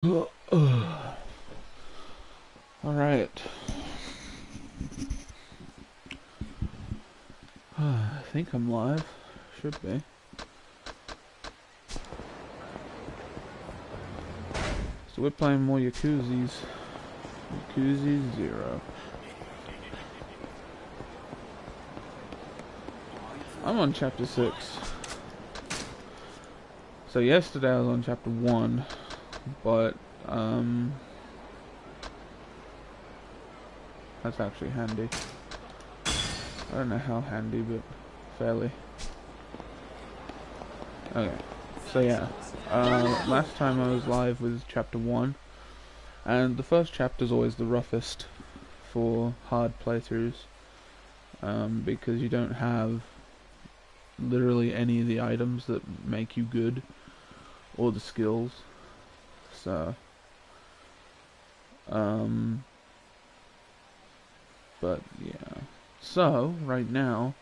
Alright. I think I'm live. Should be. So we're playing more yakuzies. Yakuzies 0. I'm on chapter 6. So yesterday I was on chapter 1, but that's actually handy. I don't know how handy, but fairly. Okay, so yeah, last time I was live was chapter 1, and the first chapter is always the roughest for hard playthroughs, because you don't have literally any of the items that make you good, or the skills, so, but yeah. So, right now,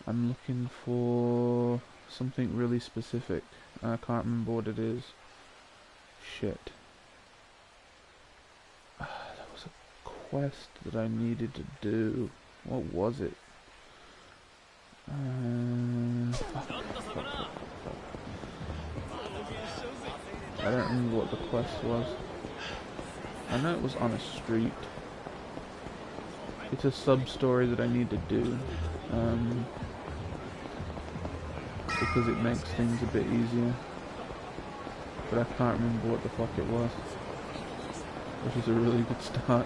I'm looking for something really specific. I can't remember what it is. Shit. That was a quest that I needed to do. What was it? Fuck. I don't remember what the quest was. I know it was on a street. It's a sub-story that I need to do. Because it makes things a bit easier. But I can't remember what the fuck it was. Which is a really good start.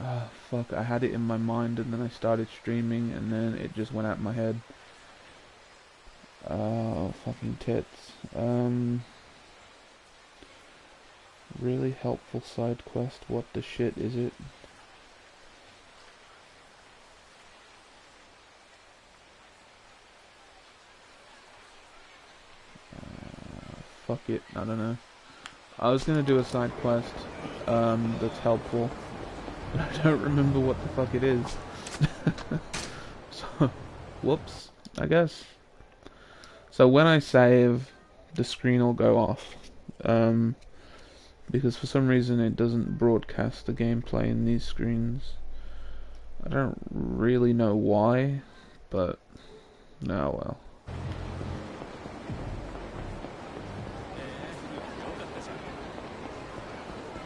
Ah, fuck, I had it in my mind and then I started streaming and then it just went out my head. Oh, fucking tits. Really helpful side quest. What the shit is it? Fuck it, I don't know. I was gonna do a side quest that's helpful, but I don't remember what the fuck it is. So, whoops, I guess. So when I save, the screen will go off. Because for some reason it doesn't broadcast the gameplay in these screens. I don't really know why, but no, well.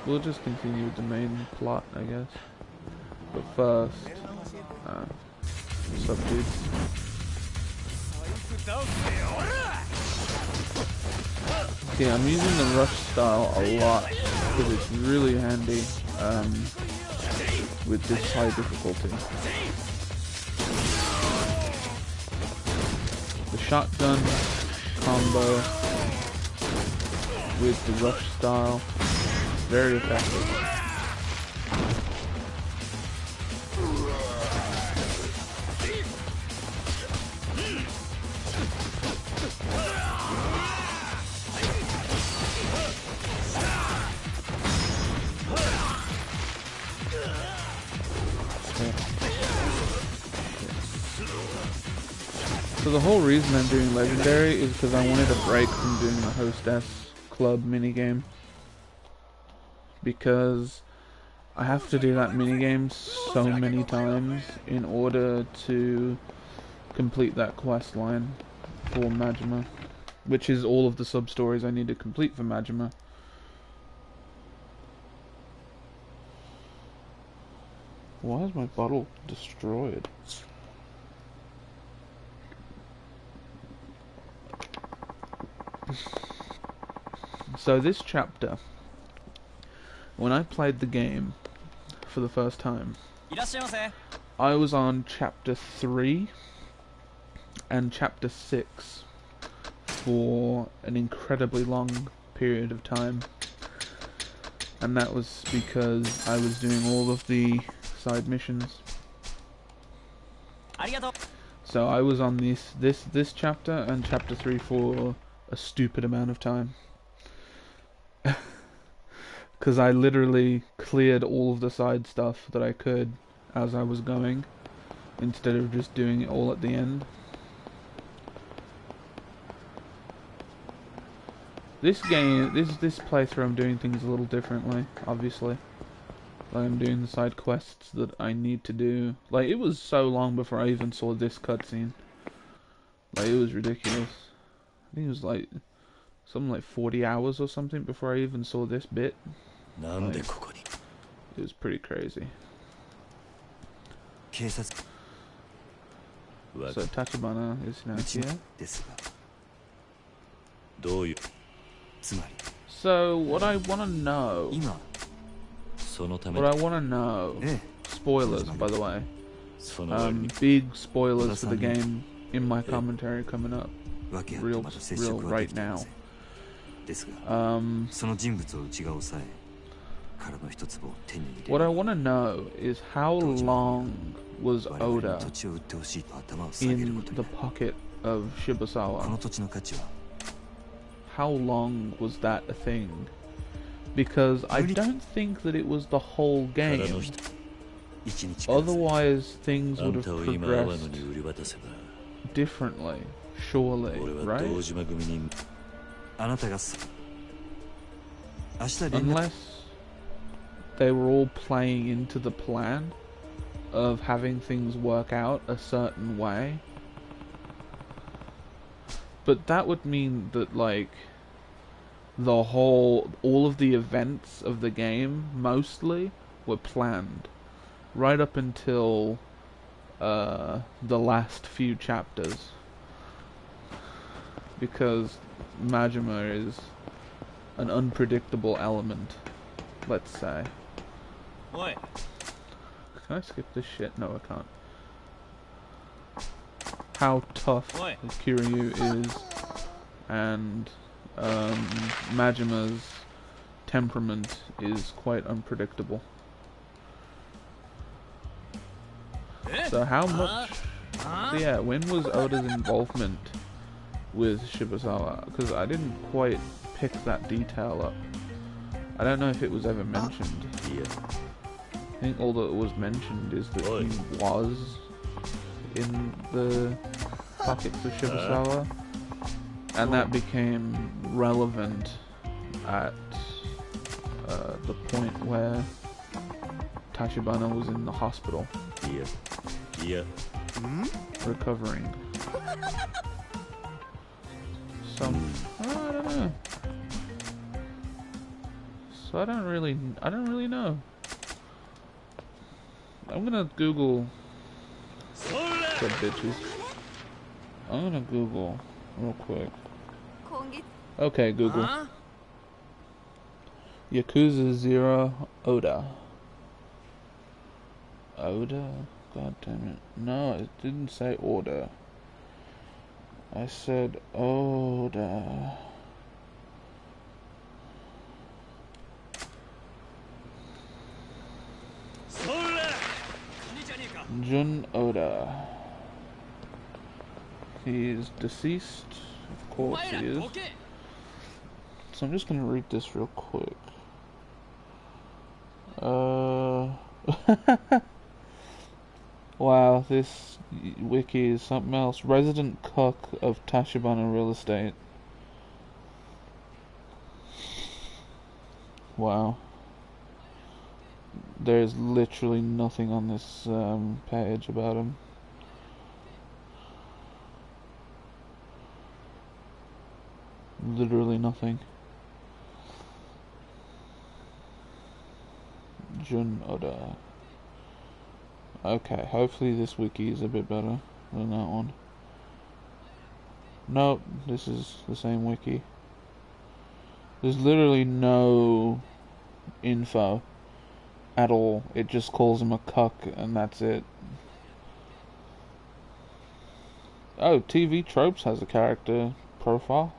We'll just continue with the main plot, I guess. But first, what's up, dudes? Okay, I'm using the rush style a lot because it's really handy with this high difficulty. The shotgun combo with the rush style, very effective. So the whole reason I'm doing Legendary is because I wanted a break from doing the Hostess Club minigame. Because I have to do that minigame so many times in order to complete that quest line for Majima. Which is all of the sub-stories I need to complete for Majima. Why is my bottle destroyed? So this chapter, when I played the game for the first time, I was on chapter 3 and chapter 6 for an incredibly long period of time. And that was because I was doing all of the side missions. So I was on this chapter and chapter 3 for a stupid amount of time. Because I literally cleared all of the side stuff that I could as I was going, instead of just doing it all at the end. This game, this playthrough, I'm doing things a little differently, obviously. Like, I'm doing the side quests that I need to do. Like, it was so long before I even saw this cutscene. Like, it was ridiculous. I think it was like, something like 40 hours or something before I even saw this bit. Like, it was pretty crazy. So, Tachibana is now here. So, what I want to know... spoilers, by the way. Big spoilers for the game in my commentary coming up. Real right now. What I want to know is how long was Oda in the pocket of Shibusawa? How long was that a thing? Because I don't think that it was the whole game. Otherwise, things would have progressed differently, surely, right? Unless they were all playing into the plan of having things work out a certain way. But that would mean that, like, all of the events of the game, mostly, were planned. Right up until the last few chapters. Because Majima is an unpredictable element, let's say. Oi. Can I skip this shit? No, I can't. How tough Kiryu is, and Majima's temperament is quite unpredictable. So how much... So yeah, when was Oda's involvement with Shibusawa? Because I didn't quite pick that detail up. I don't know if it was ever mentioned. I think all that was mentioned is that he was in the pockets of Shibusawa, and that became relevant at the point where Tachibana was in the hospital. Recovering. So, I don't know. So I don't really know. I'm gonna Google. Good bitches. I'm gonna Google real quick. Okay, Google. Yakuza 0 Oda. Oda? God damn it. No, it didn't say Oda. I said Oda. Jun Oda. He is deceased. Of course he is. So I'm just gonna read this real quick. Wow, this wiki is something else. Resident cook of Tachibana Real Estate. Wow. There's literally nothing on this page about him. Literally nothing. Jun Oda. Okay, hopefully this wiki is a bit better than that one. Nope, this is the same wiki. There's literally no info at all. It just calls him a cuck and that's it. Oh, TV Tropes has a character profile.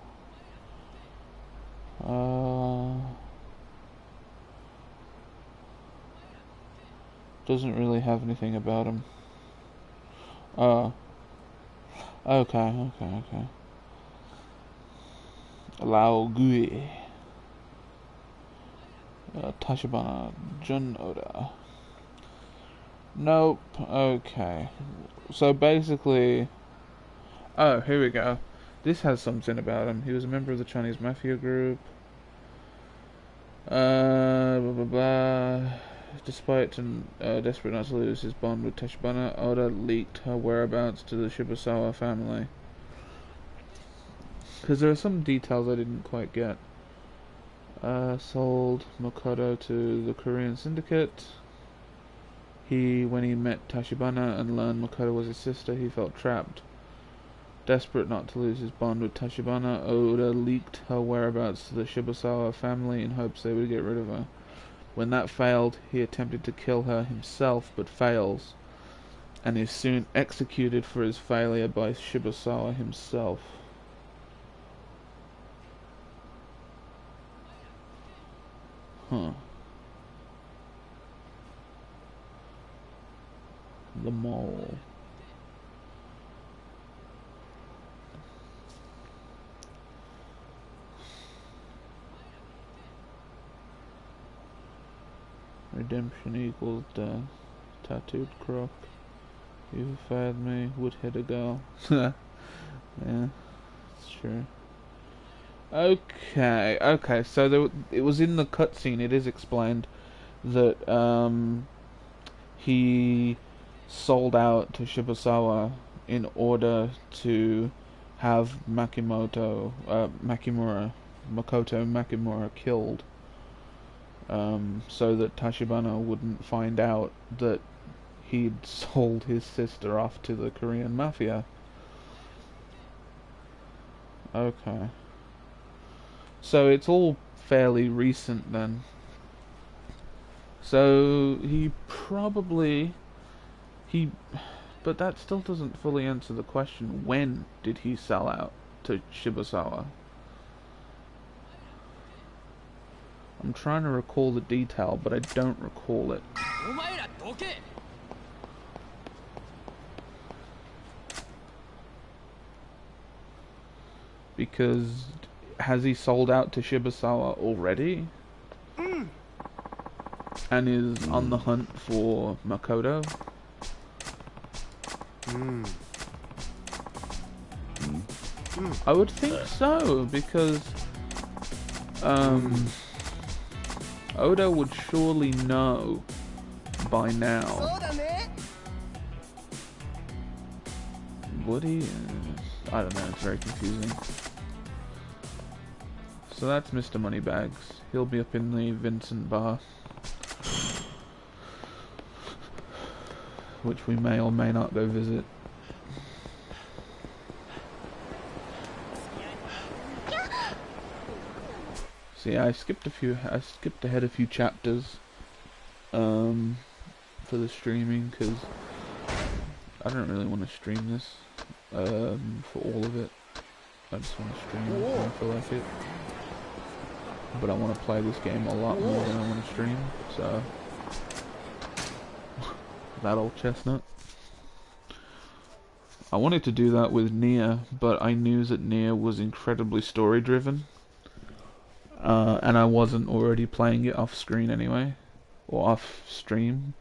Doesn't really have anything about him. Okay. Lao Gui. Tachibana Jun Oda. Nope. Okay. So basically... Oh, here we go. This has something about him. He was a member of the Chinese mafia group. Blah, blah, blah. Despite desperate not to lose his bond with Tachibana, Oda leaked her whereabouts to the Shibusawa family. Because there are some details I didn't quite get. Sold Makoto to the Korean syndicate. When he met Tachibana and learned Makoto was his sister, he felt trapped. Desperate not to lose his bond with Tachibana, Oda leaked her whereabouts to the Shibusawa family in hopes they would get rid of her. When that failed, he attempted to kill her himself, but fails, and is soon executed for his failure by Shibusawa himself. Huh. The mole. Redemption equals death. Tattooed crook. You fired me, would hit a girl. Yeah, it's true. Okay, so it was in the cutscene, it is explained that he sold out to Shibusawa in order to have Makoto Makimura killed. So that Tachibana wouldn't find out that he'd sold his sister off to the Korean mafia. Okay. So it's all fairly recent then. So but that still doesn't fully answer the question, when did he sell out to Shibusawa? I'm trying to recall the detail, but I don't recall it. Because has he sold out to Shibusawa already? And is on the hunt for Makoto? I would think so, because Oda would surely know by now. Would he? I don't know, it's very confusing. So that's Mr. Moneybags. He'll be up in the Vincent bar, which we may or may not go visit. So yeah, I skipped ahead a few chapters for the streaming, because I don't really want to stream this for all of it. I just want to stream it when I feel like it. But I want to play this game a lot more than I want to stream, so that old chestnut. I wanted to do that with Nier, but I knew that Nier was incredibly story driven. And I wasn't already playing it off screen anyway, or off stream,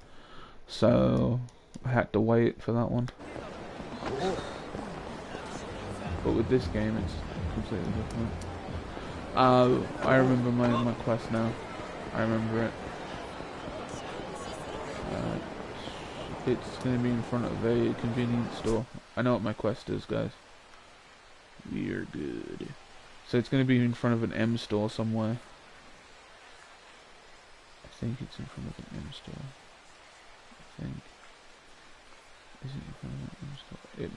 so I had to wait for that one. But with this game, it's completely different. I remember my quest now. I remember it. It's going to be in front of a convenience store. I know what my quest is, guys. We're good. So it's going to be in front of an M store somewhere. I think it's in front of an M store. I think. Is it in front of an M store? It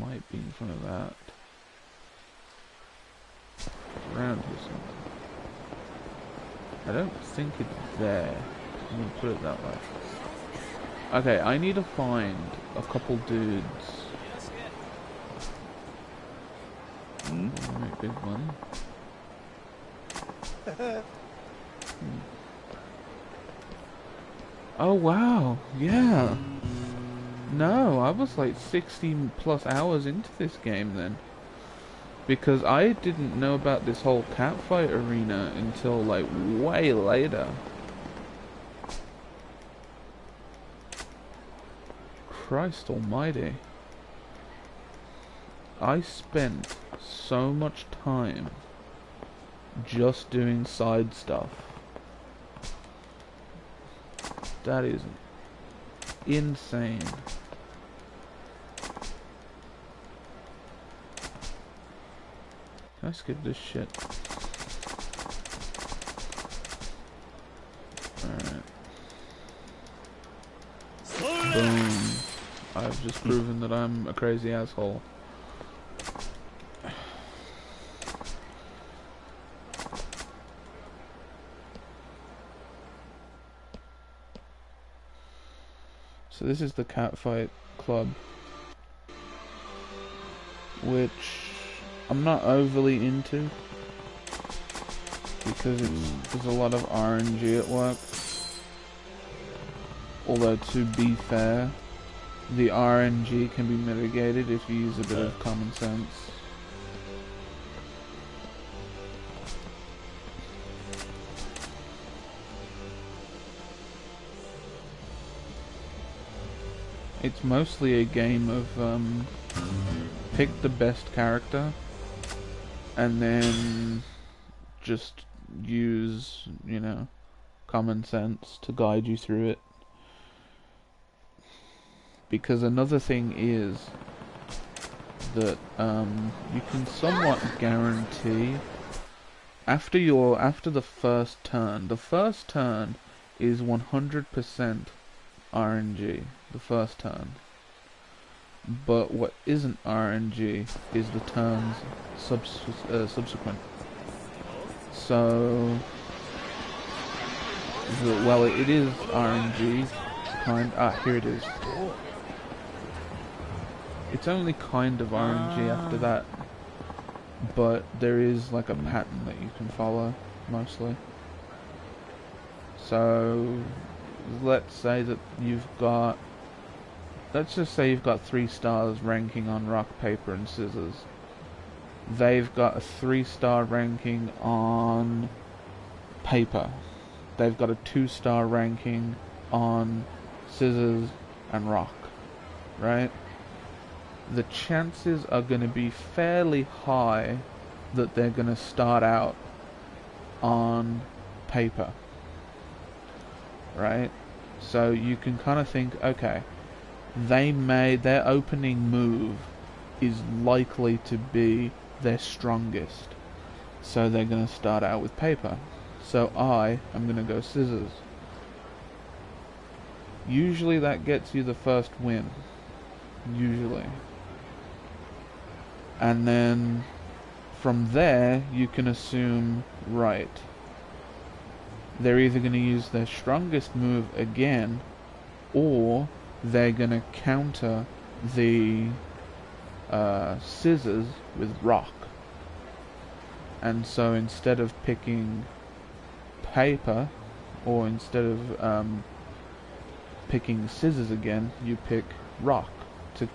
might be in front of that. It's around here somewhere. I don't think it's there. I'm going to put it that way. Okay, I need to find a couple dudes. Make big money. Oh wow, yeah. No, I was like 60 plus hours into this game then. Because I didn't know about this whole catfight arena until like way later. Christ almighty. I spent so much time just doing side stuff. That is insane. Can I skip this shit? Alright. Boom. I've just proven that I'm a crazy asshole. So this is the Catfight Club, which I'm not overly into because there's a lot of RNG at work. Although to be fair, the RNG can be mitigated if you use a bit of common sense. It's mostly a game of pick the best character and then just use, you know, common sense to guide you through it. Because another thing is that you can somewhat guarantee after the first turn. The first turn is 100% RNG. The first turn. But what isn't RNG is the turns subsequent. So, well, it is RNG. Here it is. It's only kind of RNG after that, but there is like a pattern that you can follow, mostly. So, let's say that let's just say you've got 3 stars ranking on rock, paper and scissors. They've got a 3-star ranking on paper. They've got a 2-star ranking on scissors and rock, right? The chances are going to be fairly high that they're going to start out on paper, right? So you can kind of think, okay, their opening move is likely to be their strongest, so they're going to start out with paper. So I am going to go scissors. Usually that gets you the first win. Usually. And then from there you can assume, right, they're either going to use their strongest move again, or they're going to counter the scissors with rock. And so instead of picking paper, or instead of picking scissors again, you pick rock to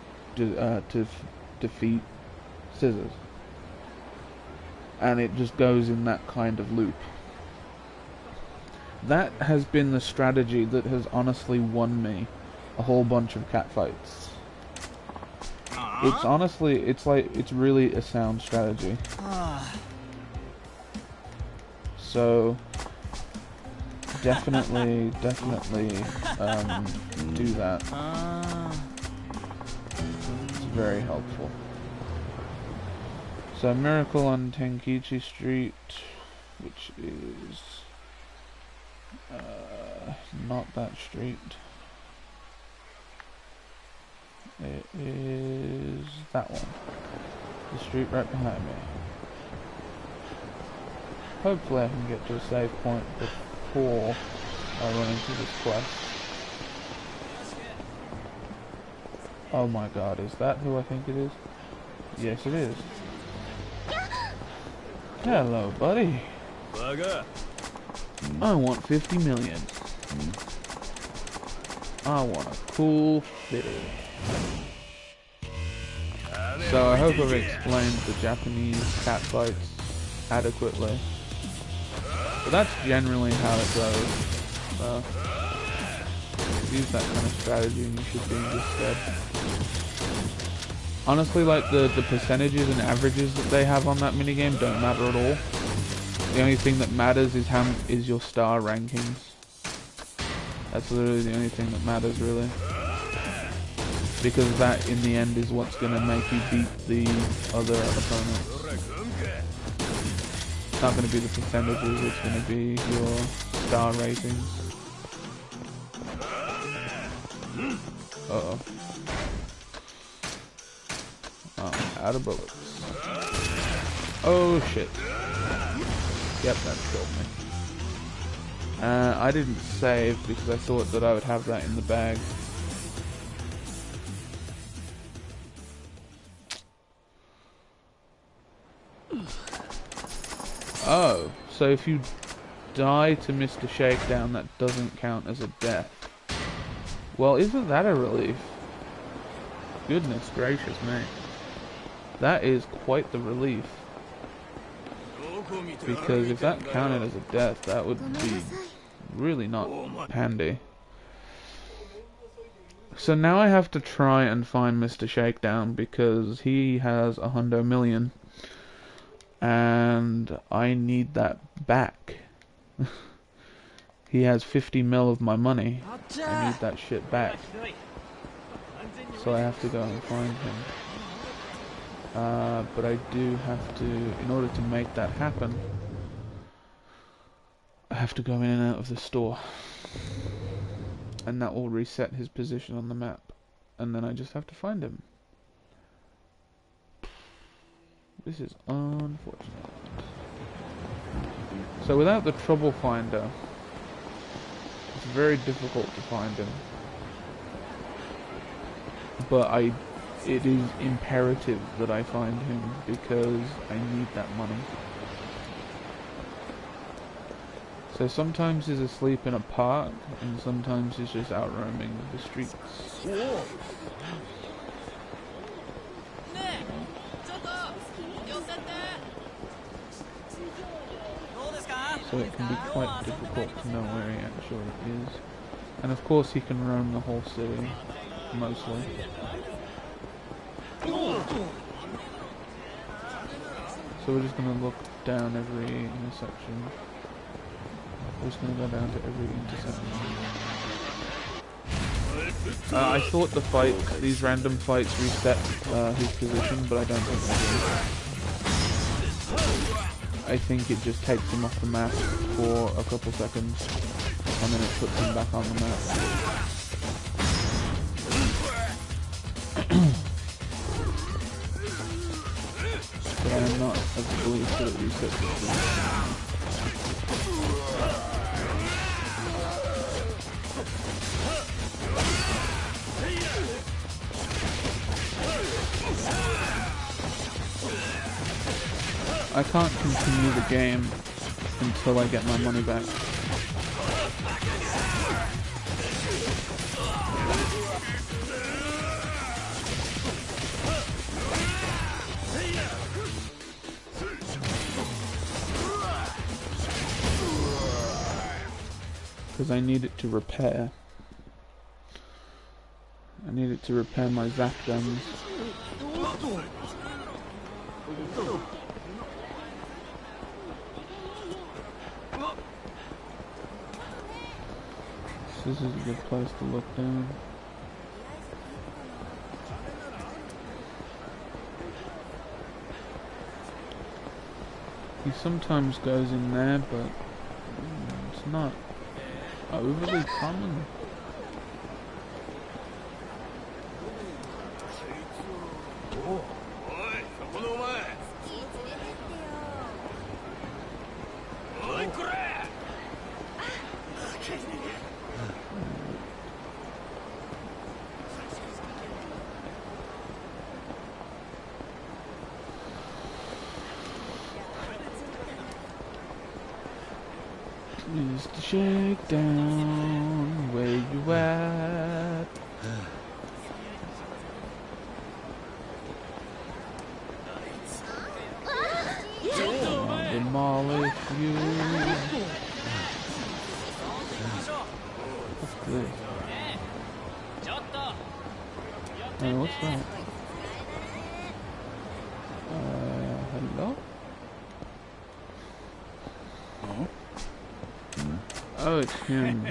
defeat scissors. And it just goes in that kind of loop. That has been the strategy that has honestly won me a whole bunch of catfights. It's honestly, it's really a sound strategy. So definitely do that. It's very helpful. So Miracle on Tenkichi Street, which is not that street. It is that one. The street right behind me. Hopefully I can get to a save point before I run into this quest. Oh my god, is that who I think it is? Yes, it is. Hello, buddy. I want 50 million. I want a cool fitty. So I hope I've explained the Japanese catfights adequately. But that's generally how it goes. So use that kind of strategy and you should be in good stead. Honestly, like, the percentages and averages that they have on that minigame don't matter at all. The only thing that matters is your star rankings. That's literally the only thing that matters, really. Because that, in the end, is what's gonna make you beat the other opponents. It's not gonna be the percentages, it's gonna be your star ratings. Uh-oh. Oh, out of bullets. Oh, shit. Yep, that killed me. I didn't save because I thought that I would have that in the bag. Oh, so if you die to Mr. Shakedown, that doesn't count as a death. Well, isn't that a relief? Goodness gracious me. That is quite the relief. Because if that counted as a death, that would be really not handy. So now I have to try and find Mr. Shakedown because he has 100 million. And I need that back. He has 50 mil of my money. I need that shit back. So I have to go and find him. But I do have to, in order to make that happen, I have to go in and out of the store. And that will reset his position on the map. And then I just have to find him. This is unfortunate. So without the trouble finder, it's very difficult to find him. But it is imperative that I find him because I need that money. So sometimes he's asleep in a park, and sometimes he's just out roaming the streets. So it can be quite difficult to know where he actually is. And of course he can roam the whole city, mostly. So we're just going to look down every intersection. We're just going to go down to every intersection. I thought the fights, these random fights reset his position, but I don't think they do. I think it just takes him off the map for a couple seconds, and then it puts him back on the map. But I am not of the belief that it resets his position. I can't continue the game until I get my money back. Because I need it to repair. I need it to repair my Zap guns. This is a good place to look down. He sometimes goes in there, but it's not overly common. Mr. Shakedown, where you at? I'll demolish you. What's this? Oh, what's that? Oh, it's him.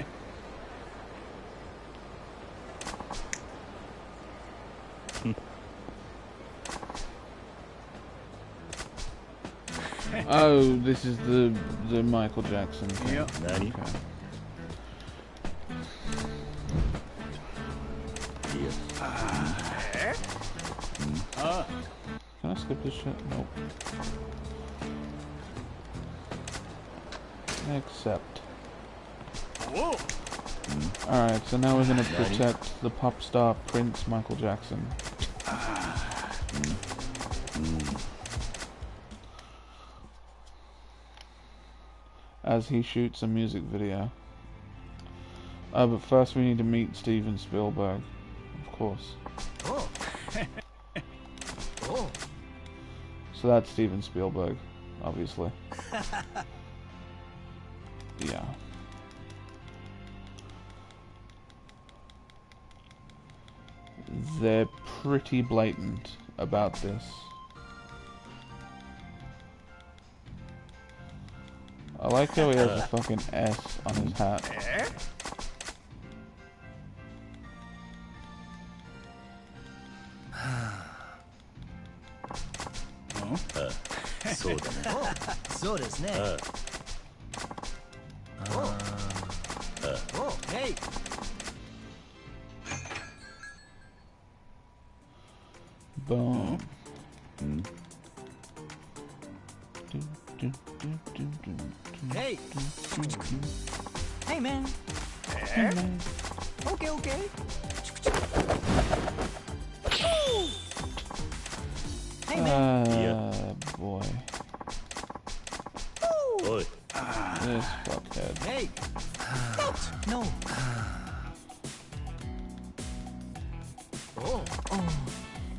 Oh, this is the Michael Jackson thing. Yep. Okay. Can I skip this shit? Nope. Accept. Alright, so now we're gonna protect the pop star Prince Michael Jackson. As he shoots a music video. But first we need to meet Steven Spielberg, of course. So that's Steven Spielberg, obviously. Yeah. They're pretty blatant about this. I like how he has a fucking S on his hat. Boom. Hey! Hey, man! Hey, man. Okay, okay. Hey, man! Boy. Oi. This fuckhead. Hey! No!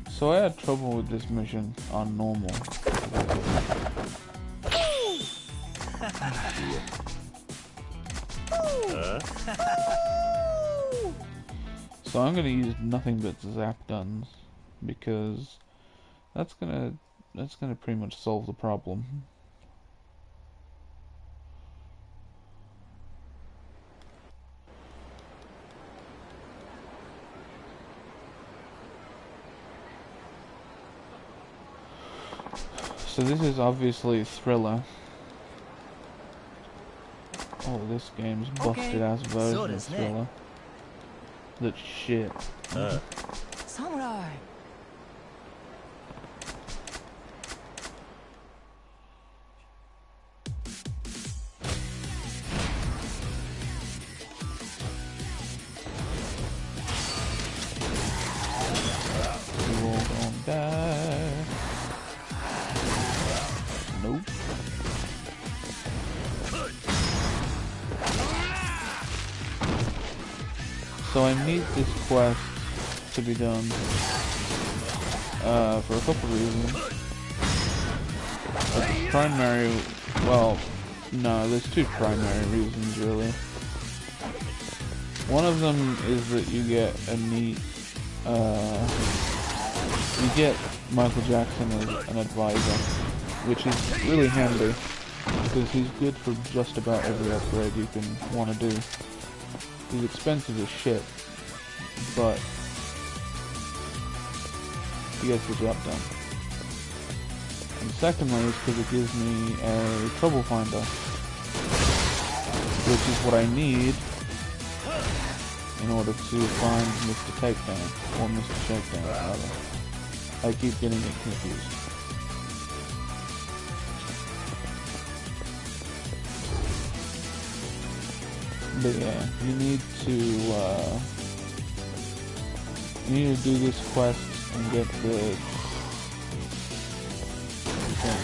So I had trouble with this mission on normal. So I'm gonna use nothing but zap guns because that's gonna pretty much solve the problem. So this is obviously Thriller. Oh, this game's busted ass version of Thriller. That's shit. Samurai! You all gonna die. Nope. So I need this quest to be done for a couple reasons. The primary, well, no, there's two primary reasons really. One of them is that you get a neat, you get Michael Jackson as an advisor, which is really handy because he's good for just about every upgrade you can want to do. He's expensive as shit, but he gets the job done. And secondly, is because it gives me a trouble finder, which is what I need in order to find Mr. Takedown, or Mr. Shakedown, rather. I keep getting it confused. But yeah, you need to do this quest and get the thing.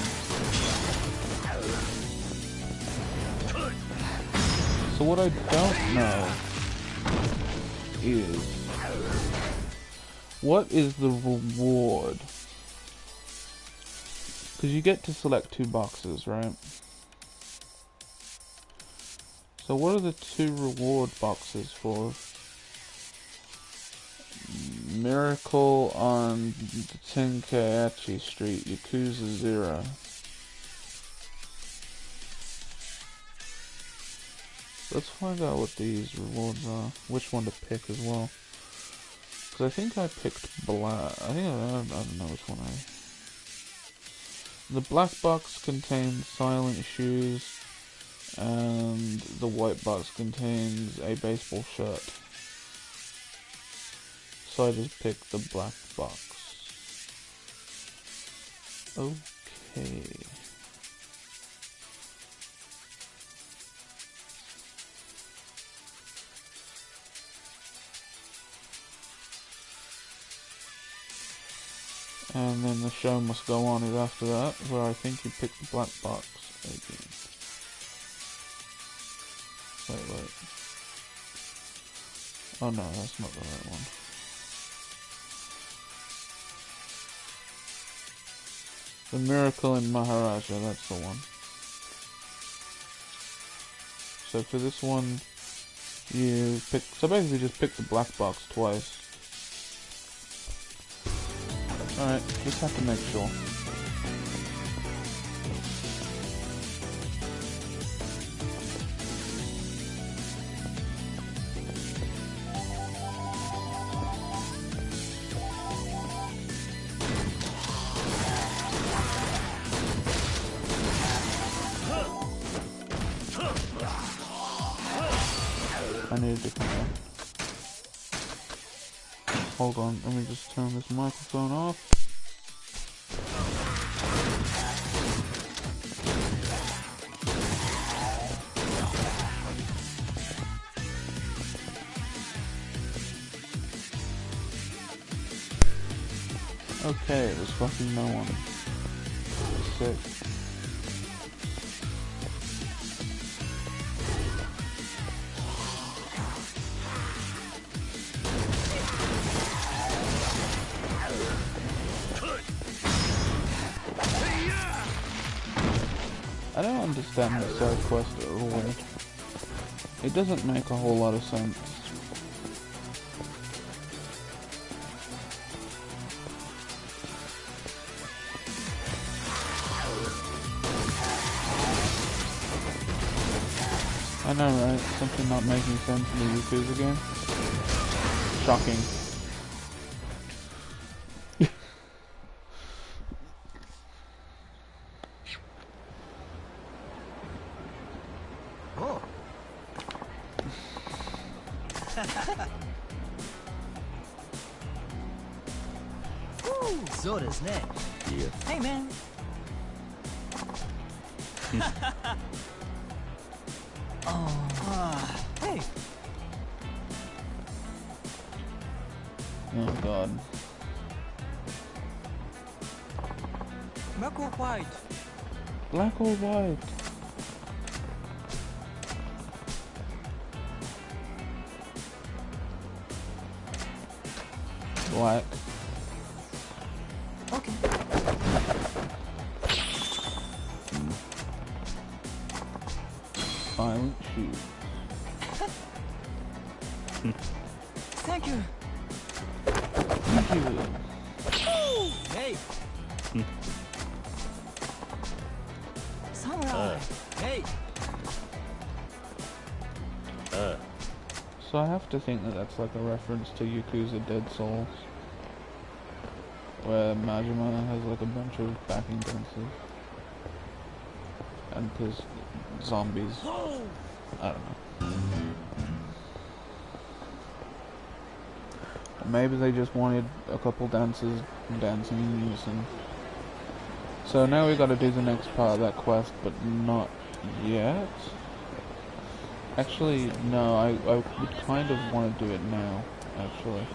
So what I don't know is, what is the reward? Because you get to select 2 boxes, right? So what are the 2 reward boxes for? Miracle on Tenkaichi Street, Yakuza 0. Let's find out what these rewards are. Which one to pick as well. Because I think I picked black. I don't know which one I... The black box contains silent shoes, and the white box contains a baseball shirt. So I just picked the black box. Okay. And then the show must go on is after that, where I think you pick the black box again. Wait. Oh no, that's not the right one. The Miracle in Maharaja, that's the one. So for this one, you pick, so basically just pick the black box twice. Alright, just have to make sure. I need a different one. Hold on, let me just turn this microphone off. Okay, there's fucking no one. Sick. I don't understand the side quest at all. It doesn't make a whole lot of sense. I know, right? Something not making sense in the Yakuza game. Shocking. Yeah. Hey, man. Hey. Oh god. Black or white? Black or white? Black. Okay. Silent shoes. Thank you. Thank you. Hey. Samurai. Hey. So I have to think that that's like a reference to Yakuza Dead Souls, where Majima has like a bunch of backing dancers, and there's zombies. I don't know. Maybe they just wanted a couple dancers dancing in unison. So now we gotta do the next part of that quest, but not yet. Actually, no, I would kind of want to do it now, actually.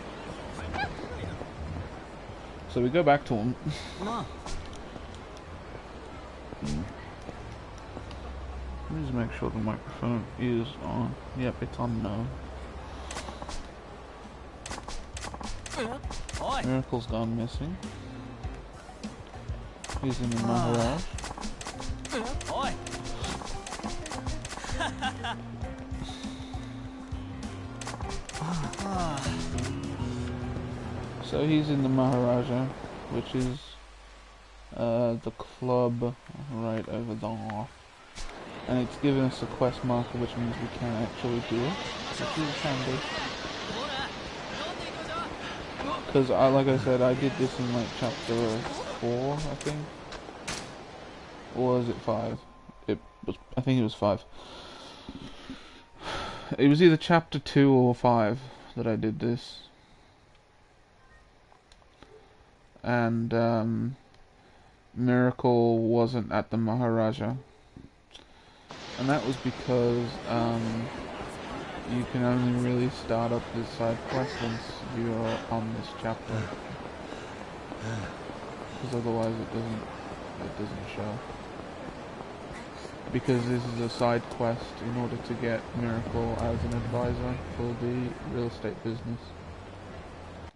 So we go back to him. Let me just make sure the microphone is on. Yep, it's on now. Miracle's gone missing. He's in the Maharaj. So he's in the Maharaja, which is the club right over there. And it's given us a quest marker, which means we can actually do it, which is handy. Because, like I said, I did this in like chapter 4, I think. Or was it 5? I think it was 5. It was either chapter 2 or 5 that I did this. And, Miracle wasn't at the Maharaja. And that was because, you can only really start up this side quest once you're on this chapter. Because otherwise it doesn't show. Because this is a side quest in order to get Miracle as an advisor for the real estate business.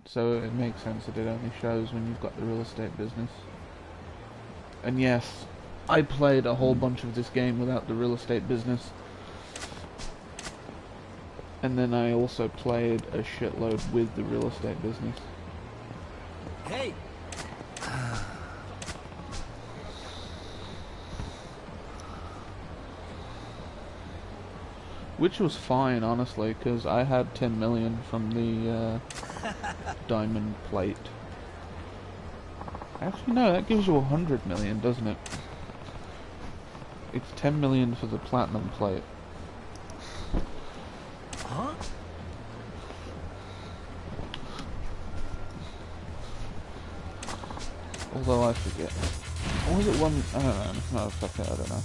So it makes sense that it only shows when you've got the real estate business. And yes, I played a whole bunch of this game without the real estate business. And then I also played a shitload with the real estate business. Hey! Which was fine, honestly, because I had 10 million from the diamond plate. Actually, no, that gives you 100 million, doesn't it? It's 10 million for the platinum plate. Huh? Although I forget. Or was it one? I don't know. No, fuck it, I don't know.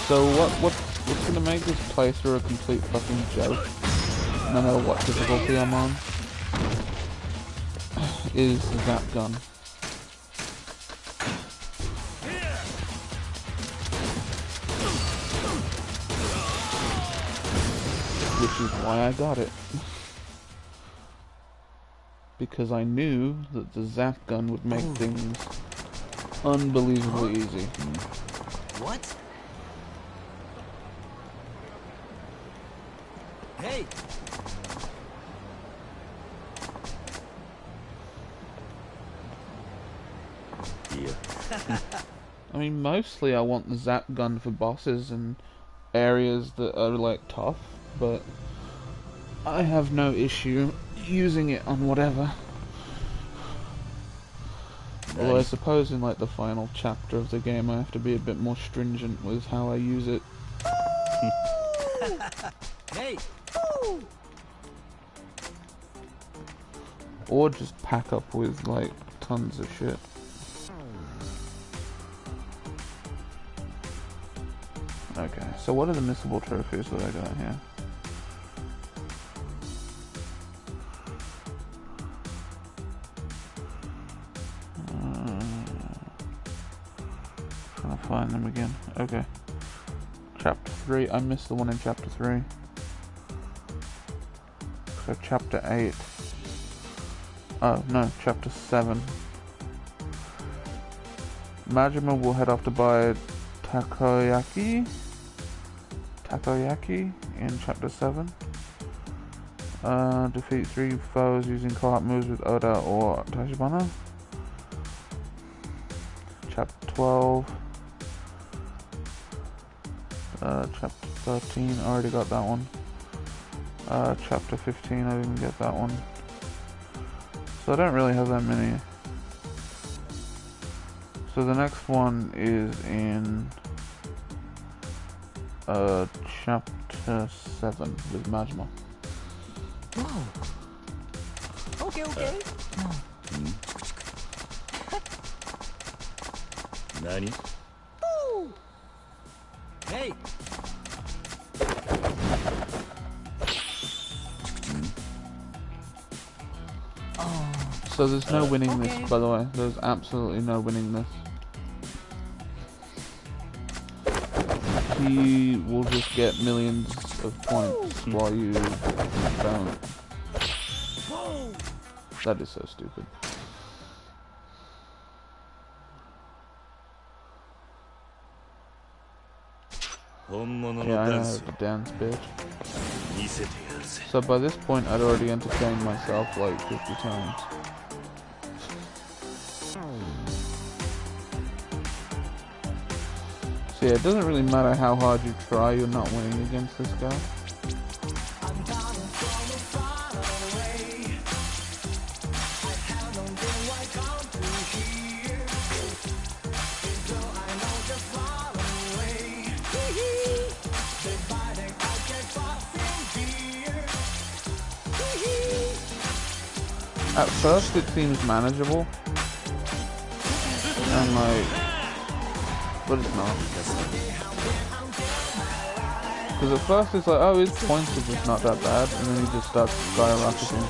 So what's gonna make this playthrough a complete fucking joke, no matter what difficulty I'm on, is the zap gun. Which is why I got it. Because I knew that the zap gun would make things unbelievably easy. What? Hey! Yeah. I mean, mostly I want the zap gun for bosses and areas that are like tough, but I have no issue using it on whatever. Although I suppose in like the final chapter of the game I have to be a bit more stringent with how I use it. Hey! Or just pack up with like tons of shit. Okay, so what are the missable trophies that I got here? Trying to find them again. Okay. Chapter 3. I missed the one in Chapter 3. So Chapter 8. Oh, no. Chapter 7. Majima will head off to buy takoyaki in Chapter 7. Defeat 3 foes using co-op moves with Oda or Tachibana. Chapter 12. Chapter 13, I already got that one. Chapter 15, I didn't get that one. So I don't really have that many. So the next one is in Chapter 7 with Majima. Whoa. Okay. Nani? Hey! So there's no winning this, by the way. There's absolutely no winning this. He will just get millions of points while you don't. That is so stupid. Yeah, I know the dance bitch. So by this point I'd already entertained myself like 50 times. So yeah, it doesn't really matter how hard you try, you're not winning against this guy. At first it seems manageable, and like, but it's not. Because at first it's like, oh, his points are just not that bad, and then he just starts skyrocketing.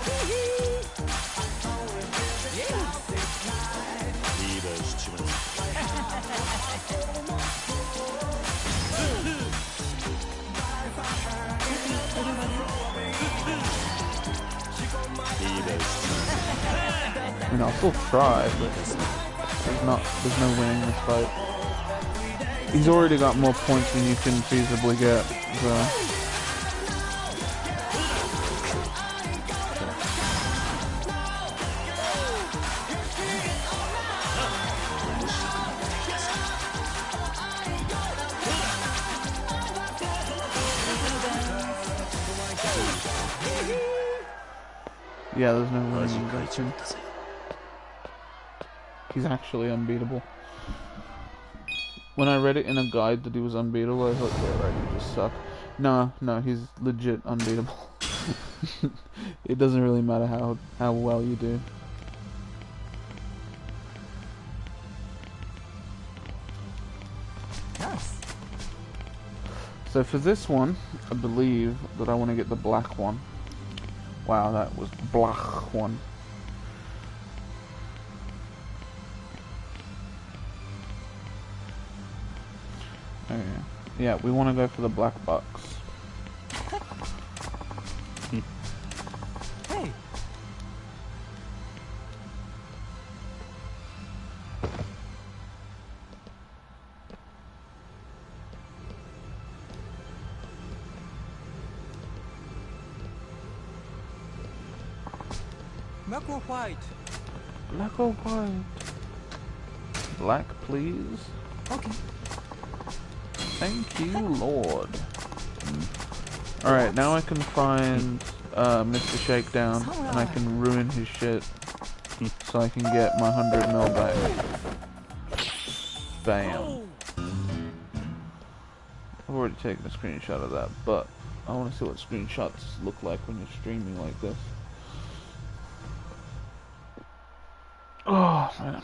I mean, I'll still try, but there's no winning this fight. He's already got more points than you can feasibly get, so. Yeah, there's no winning against him. He's actually unbeatable. When I read it in a guide that he was unbeatable, I thought, yeah, right, you just suck. No, he's legit unbeatable. It doesn't really matter how well you do. Nice. So for this one, I believe that I want to get the black one. Wow, that was black one. Oh yeah, we want to go for the black box. Hey. Black or white? Black or white? Black, please. Okay. Thank you, Lord. Alright, now I can find Mr. Shakedown, and I can ruin his shit, so I can get my 100 mil back. Bam. I've already taken a screenshot of that, but I want to see what screenshots look like when you're streaming like this. Oh, man.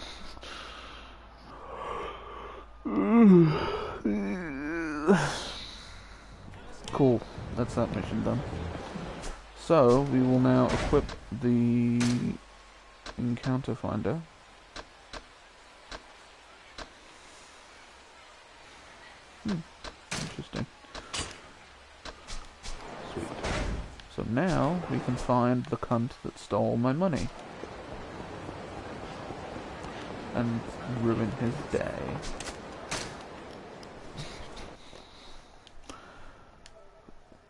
Cool, that's that mission done. So, we will now equip the encounter finder. Interesting. Sweet. So now, we can find the cunt that stole my money. And ruin his day.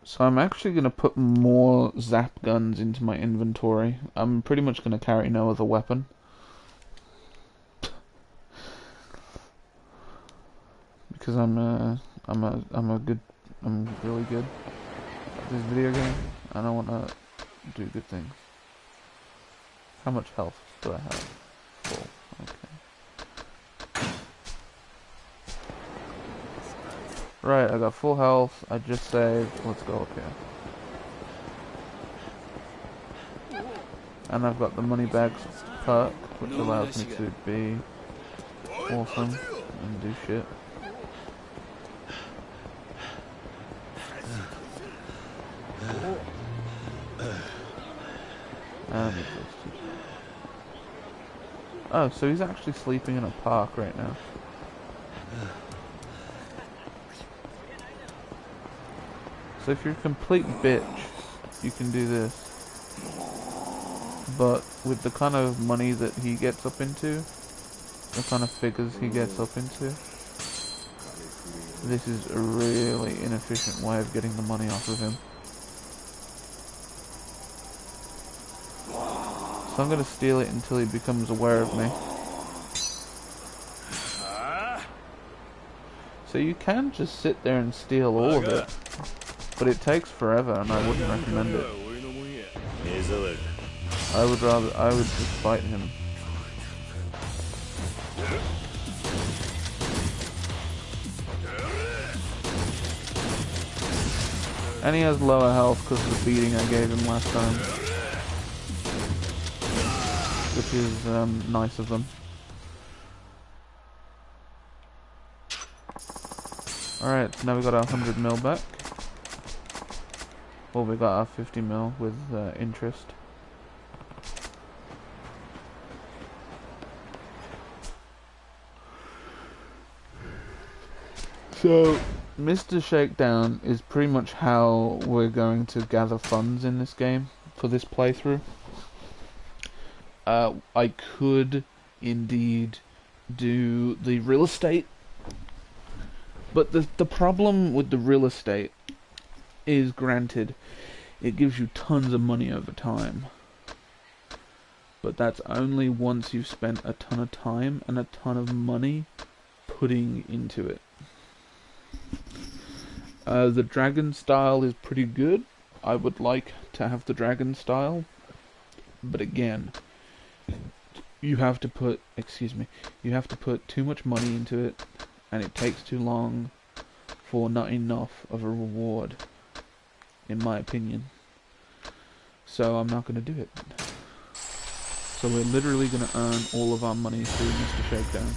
So I'm actually going to put more zap guns into my inventory. I'm pretty much going to carry no other weapon. Because I'm really good at this video game, and I want to do good things. How much health do I have? Full. Okay. Right, I got full health, I just saved, let's go up here. And I've got the money bags perk, which allows me to be awesome and do shit. And oh, so he's actually sleeping in a park right now. So if you're a complete bitch, you can do this. But with the kind of money that he gets up into, the kind of figures he gets up into, this is a really inefficient way of getting the money off of him. So I'm gonna steal it until he becomes aware of me. So you can just sit there and steal all of it, but it takes forever, and I wouldn't recommend it. I would just fight him. And he has lower health because of the beating I gave him last time. Which is nice of them. Alright, so now we got our 100 mil back. Well, we got our 50 mil with interest. So, Mr. Shakedown is pretty much how we're going to gather funds in this game for this playthrough. I could indeed do the real estate, but the problem with the real estate is, granted, it gives you tons of money over time, but that's only once you've spent a ton of time and a ton of money putting into it. The dragon style is pretty good. I would like to have the dragon style, but again, you have to put too much money into it, and it takes too long for not enough of a reward, in my opinion. So I'm not going to do it. So we're literally going to earn all of our money through Mr. Shakedown.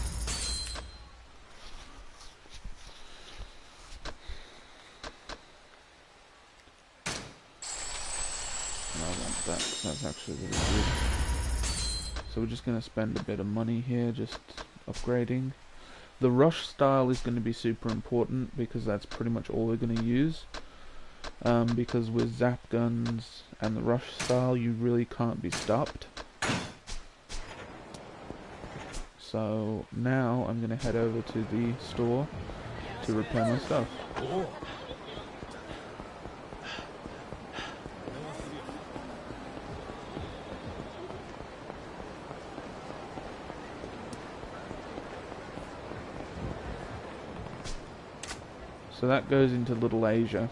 And I want that, 'cause that's actually really good. So we're just going to spend a bit of money here, just upgrading. The rush style is going to be super important, because that's pretty much all we're going to use. Because with zap guns and the rush style, you really can't be stopped. So now I'm going to head over to the store to repair my stuff. So that goes into Little Asia,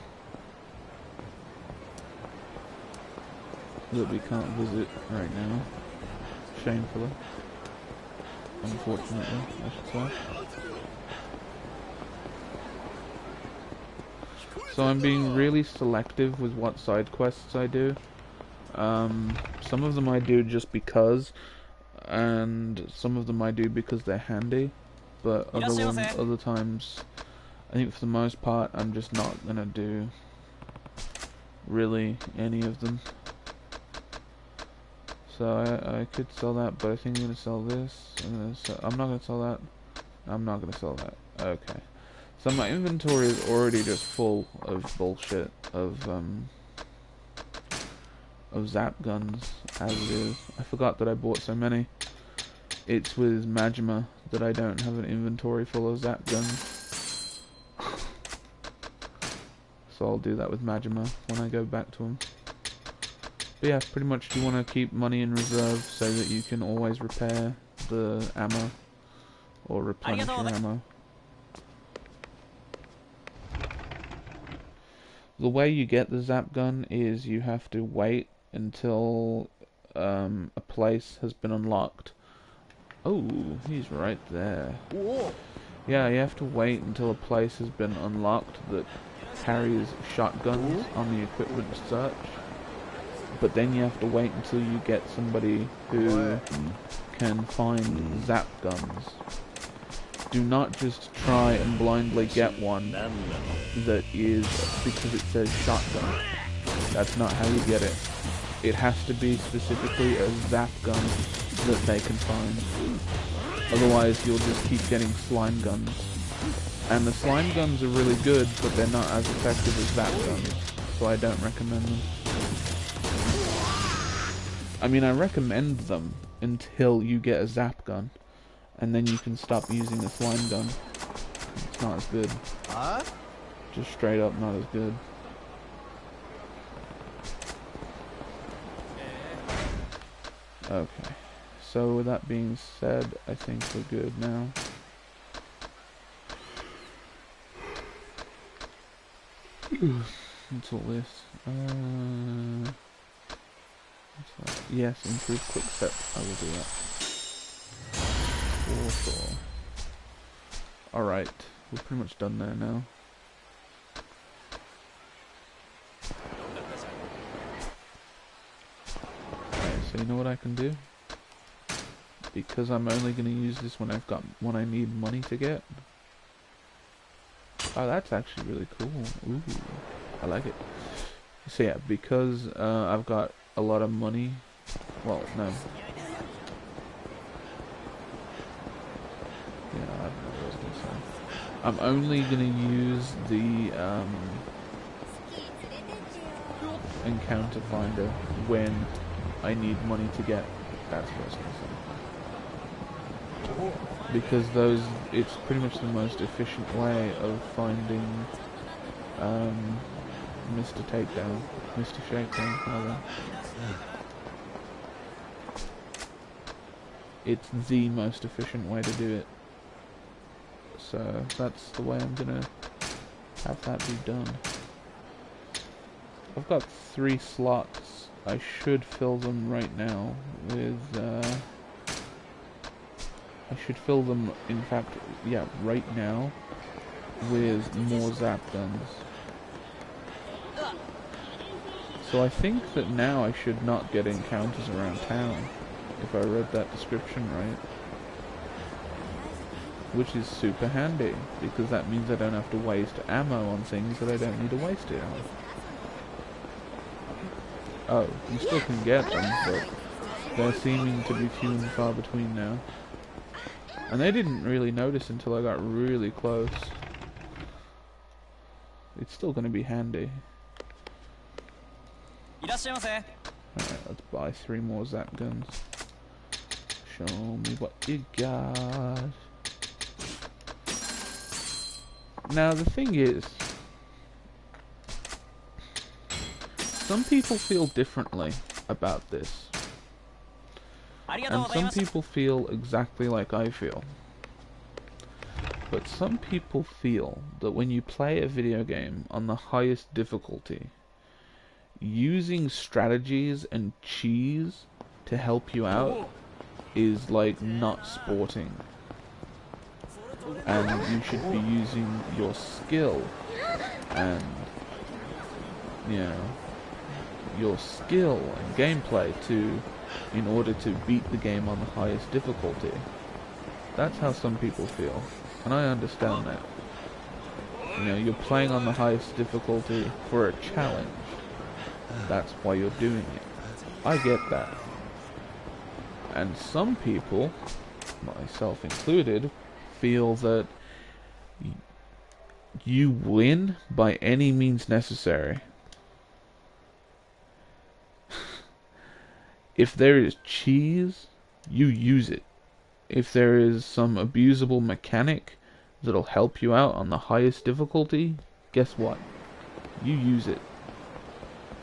that we can't visit right now, shamefully, unfortunately, I should say. So I'm being really selective with what side quests I do. Some of them I do just because, and some of them I do because they're handy, but other times, I think for the most part, I'm just not gonna do really any of them. So I could sell that, but I think I'm gonna sell this. I'm not gonna sell that. I'm not gonna sell that. Okay. So my inventory is already just full of bullshit, of zap guns, as it is. I forgot that I bought so many. It's with Majima that I don't have an inventory full of zap guns. So I'll do that with Majima when I go back to him. But yeah, pretty much you want to keep money in reserve so that you can always repair the ammo or replenish your ammo. The way you get the zap gun is you have to wait until a place has been unlocked. Oh, he's right there. Yeah, you have to wait until a place has been unlocked that carries shotguns on the equipment search. But then you have to wait until you get somebody who can find zap guns. Do not just try and blindly get one that is because it says shotgun. That's not how you get it. It has to be specifically a zap gun that they can find. Otherwise you'll just keep getting slime guns. And the slime guns are really good, but they're not as effective as zap guns. So I don't recommend them. I mean, I recommend them until you get a zap gun, and then you can stop using a slime gun. It's not as good. Just straight up not as good. Okay. So with that being said, I think we're good now. What's all this? What's that? Yes, improve quick step. I will do that. Warsaw. Alright, we're pretty much done there now. Okay, so you know what I can do? Because I'm only going to use this when I need money to get. Oh, that's actually really cool. Ooh, I like it. So yeah, because I've got a lot of money. Well, no. Yeah, I don't know what I was going to say. I'm only going to use the encounter finder when I need money to get. That's what I was going to say. Because it's pretty much the most efficient way of finding Mr. Takedown, Mr. Shakedown, rather. It's the most efficient way to do it. So that's the way I'm gonna have that be done. I've got 3 slots. I should fill them right now with I should fill them, in fact, yeah, right now, with more zap guns. So I think that now I should not get encounters around town, if I read that description right. Which is super handy, because that means I don't have to waste ammo on things that I don't need to waste it on. Oh, you still can get them, but they're seeming to be few and far between now. And they didn't really notice until I got really close. It's still going to be handy. Alright, let's buy 3 more zap guns. Show me what you got. Now the thing is, some people feel differently about this. And some people feel exactly like I feel. But some people feel that when you play a video game on the highest difficulty, using strategies and cheese to help you out is like not sporting. And you should be using your skill and, you know, your skill and gameplay in order to beat the game on the highest difficulty. That's how some people feel, and I understand that. You know, you're playing on the highest difficulty for a challenge. That's why you're doing it. I get that. And some people, myself included, feel that you win by any means necessary. If there is cheese, you use it. If there is some abusable mechanic that'll help you out on the highest difficulty, guess what? You use it.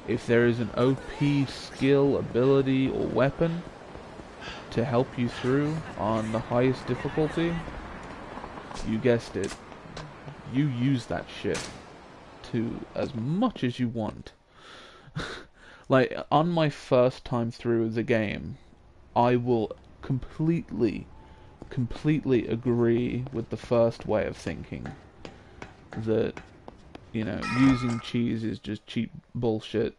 If there is an OP skill, ability, or weapon to help you through on the highest difficulty, you guessed it, you use that shit to as much as you want. Like, on my first time through the game, I will completely agree with the first way of thinking. That, you know, using cheese is just cheap bullshit,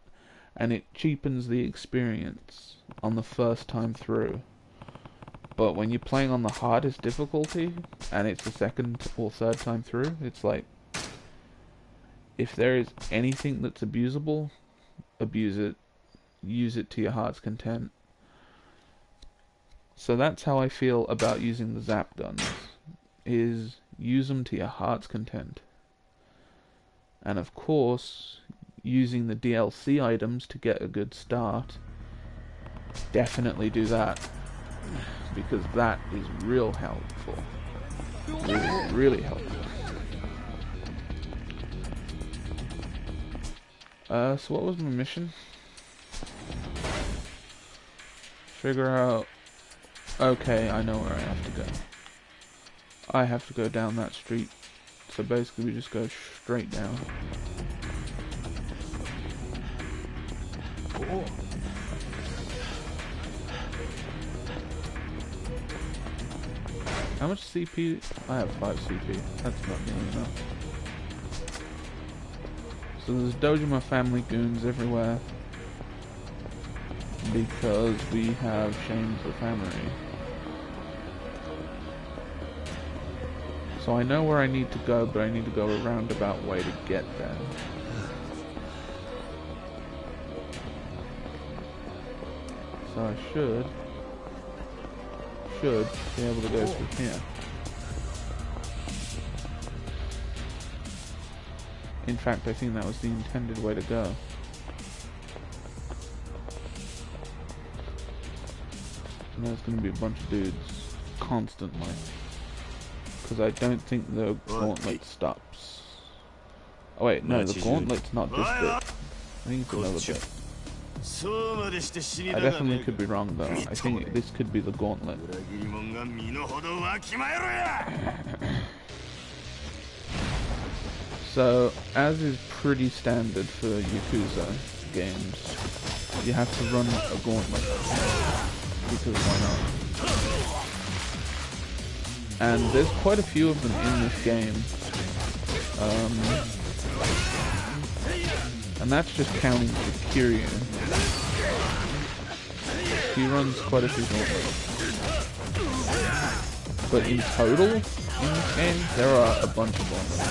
and it cheapens the experience on the first time through. But when you're playing on the hardest difficulty, and it's the second or third time through, it's like, if there is anything that's abusable, abuse it. Use it to your heart's content. So that's how I feel about using the zap guns, is use them to your heart's content. And of course, using the DLC items to get a good start, definitely do that, because that is real helpful. Really helpful. So what was my mission? Figure out... Okay, I know where I have to go. I have to go down that street. So basically we just go straight down. How much CP? I have 5 CP. That's not nearly enough. So there's Dojima family goons everywhere. Because we have shamed the family. So I know where I need to go, but I need to go a roundabout way to get there. So I should be able to go through here. In fact, I think that was the intended way to go. And there's going to be a bunch of dudes constantly. Because I don't think the gauntlet stops. Oh wait, no, the gauntlet's not this bit. I think it's another bit. I definitely could be wrong though. I think this could be the gauntlet. So, as is pretty standard for Yakuza games, you have to run a gauntlet. Because why not? And there's quite a few of them in this game. And that's just counting for Kiryu. He runs quite a few gauntlets. But in total, in this game, there are a bunch of gauntlets.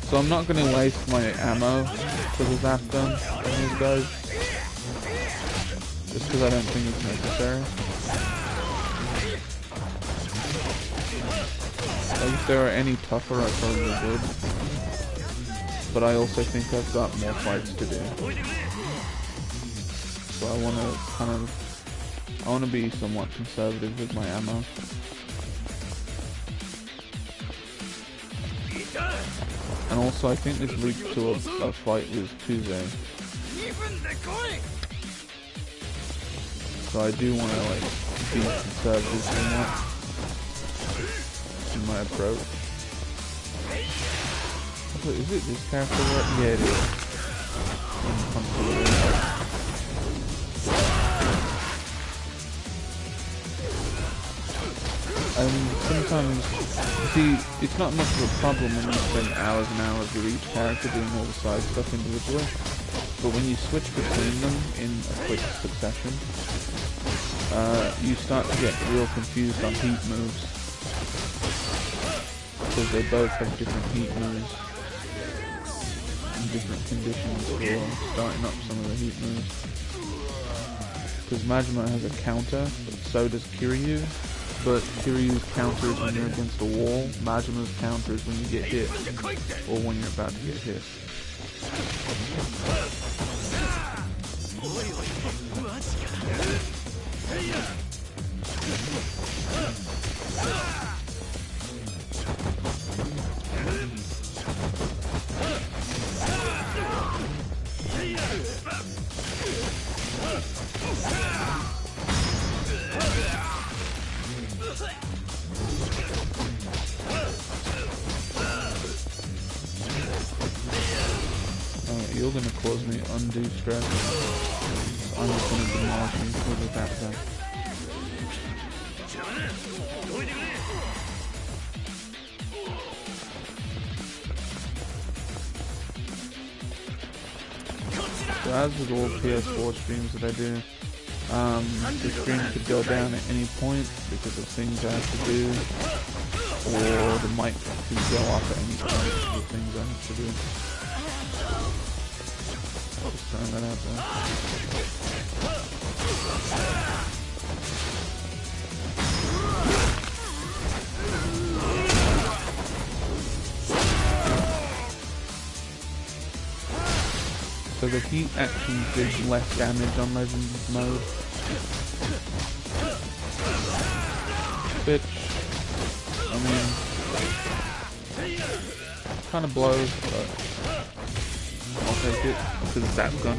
So I'm not going to waste my ammo for the zap gun on these guys. Just because I don't think it's necessary. Like if there are any tougher, I probably would. But I also think I've got more fights to do. So I want to be somewhat conservative with my ammo. And also I think this leads to a fight with Kuze. So I do want to like be conservative somewhat in my approach. Is it this character? Yeah, it is. And sometimes, see, it's not much of a problem when you spend hours and hours with each character doing all the side stuff individually. But when you switch between them in a quick succession, you start to get real confused on heat moves. Because they both have different heat moves. And different conditions for starting up some of the heat moves. Because Majima has a counter, but so does Kiryu. But Kiryu's counter is when you're against a wall, Majima's counter is when you get hit, or when you're about to get hit. You're going to cause me undue stress. I'm just going to demolish you with that gun. So as with all PS4 streams that I do, the stream could go down at any point because of things I have to do, or the mic could go off at any point because of things I have to do. Just throwing that out there. So the heat action did less damage on Legends mode. Which, I mean, kind of blows, but I'll take it, because it's that gun.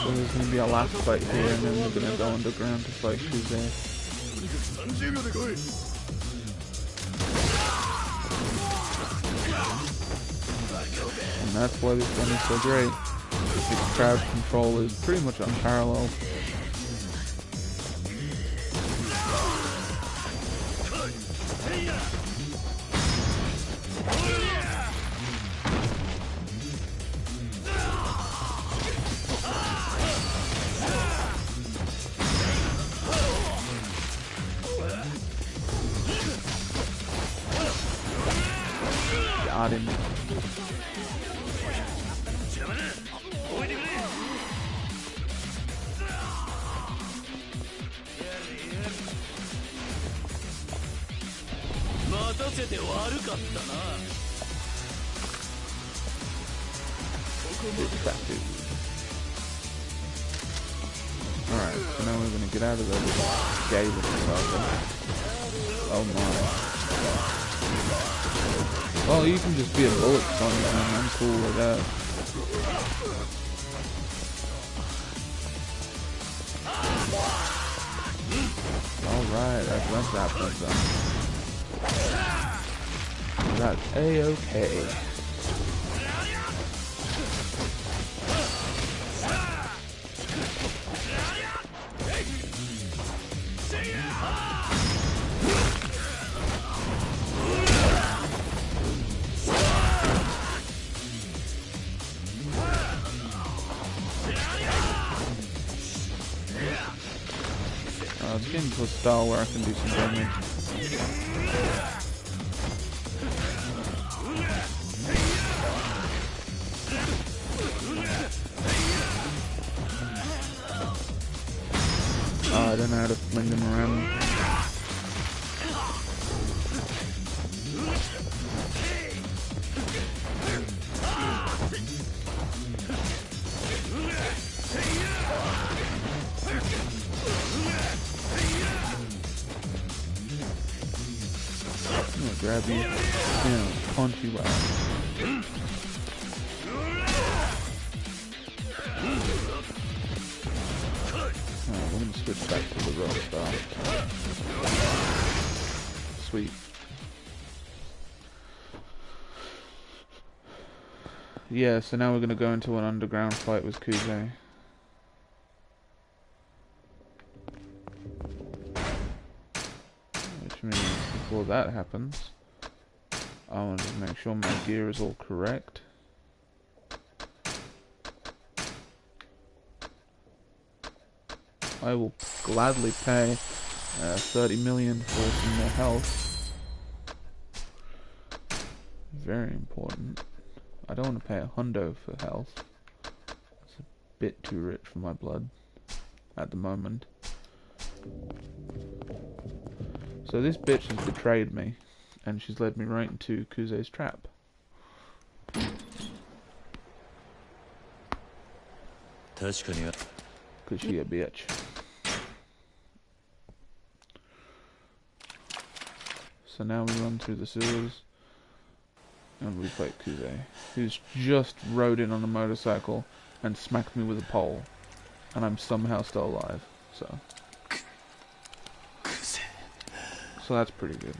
So there's going to be a last fight here, and then we're going to go underground to fight Kuze. And that's why this one is so great. Its crowd control is pretty much unparalleled. Got him. Alright, so now we're gonna get out of there with a gay looking circle. Oh my. Well, you can just be a bullet Sonic, man. I'm cool with that. Alright, that's that one done. That's A-okay. It's getting to a style where I can do some damage. Oh, I don't know how to fling them around. I'm gonna grab you and punch you out. Alright, we're gonna switch back to the rough style. Sweet. Yeah, so now we're gonna go into an underground fight with Kuze. Which means before that happens, I want to make sure my gear is all correct. I will gladly pay 30 million for some more health. Very important. I don't want to pay a hundo for health. It's a bit too rich for my blood at the moment. So this bitch has betrayed me, and she's led me right into Kuze's trap. Cause she a bitch. So now we run through the sewers, and we fight Kuze, who's just rode in on a motorcycle and smacked me with a pole, and I'm somehow still alive. So that's pretty good.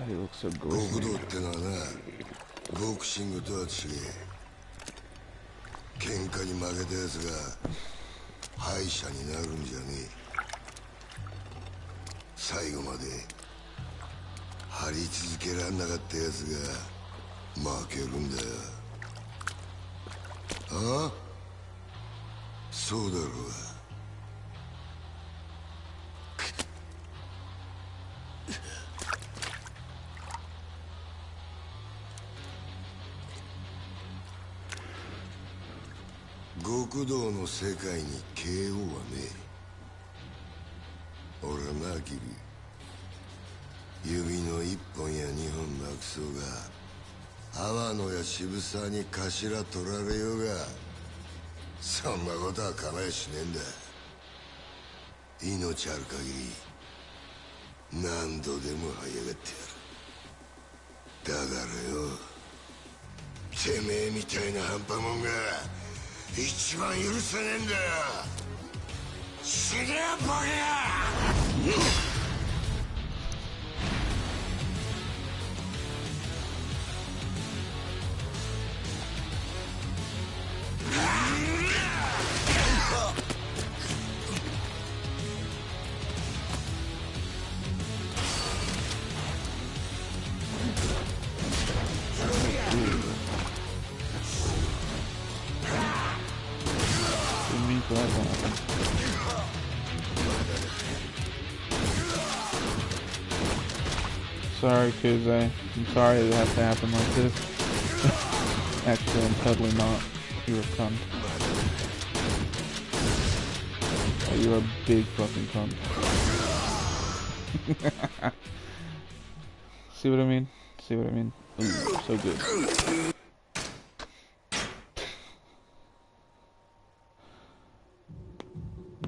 He looks so good. 喧嘩に負けたやつが敗者になるんじゃねえ。最後まで張り続けらんなかったやつが負けるんだよ。ああ、そうだろうが。極道の世界に KO はねえ。俺はな、キリ。指の1本や2本なくそうが、天野や渋沢に頭取られようが、そんなことは構えしねえんだ。命ある限り何度でも這い上がってやる。だからよ、てめえみたいな半端もんが一番許せねえんだよ。死ねやボケや。Sorry, Kuze. I'm sorry it has to happen like this. Actually, I'm totally not. You're a cunt. Oh, you're a big fucking cunt. See what I mean? See what I mean? Ooh, so good.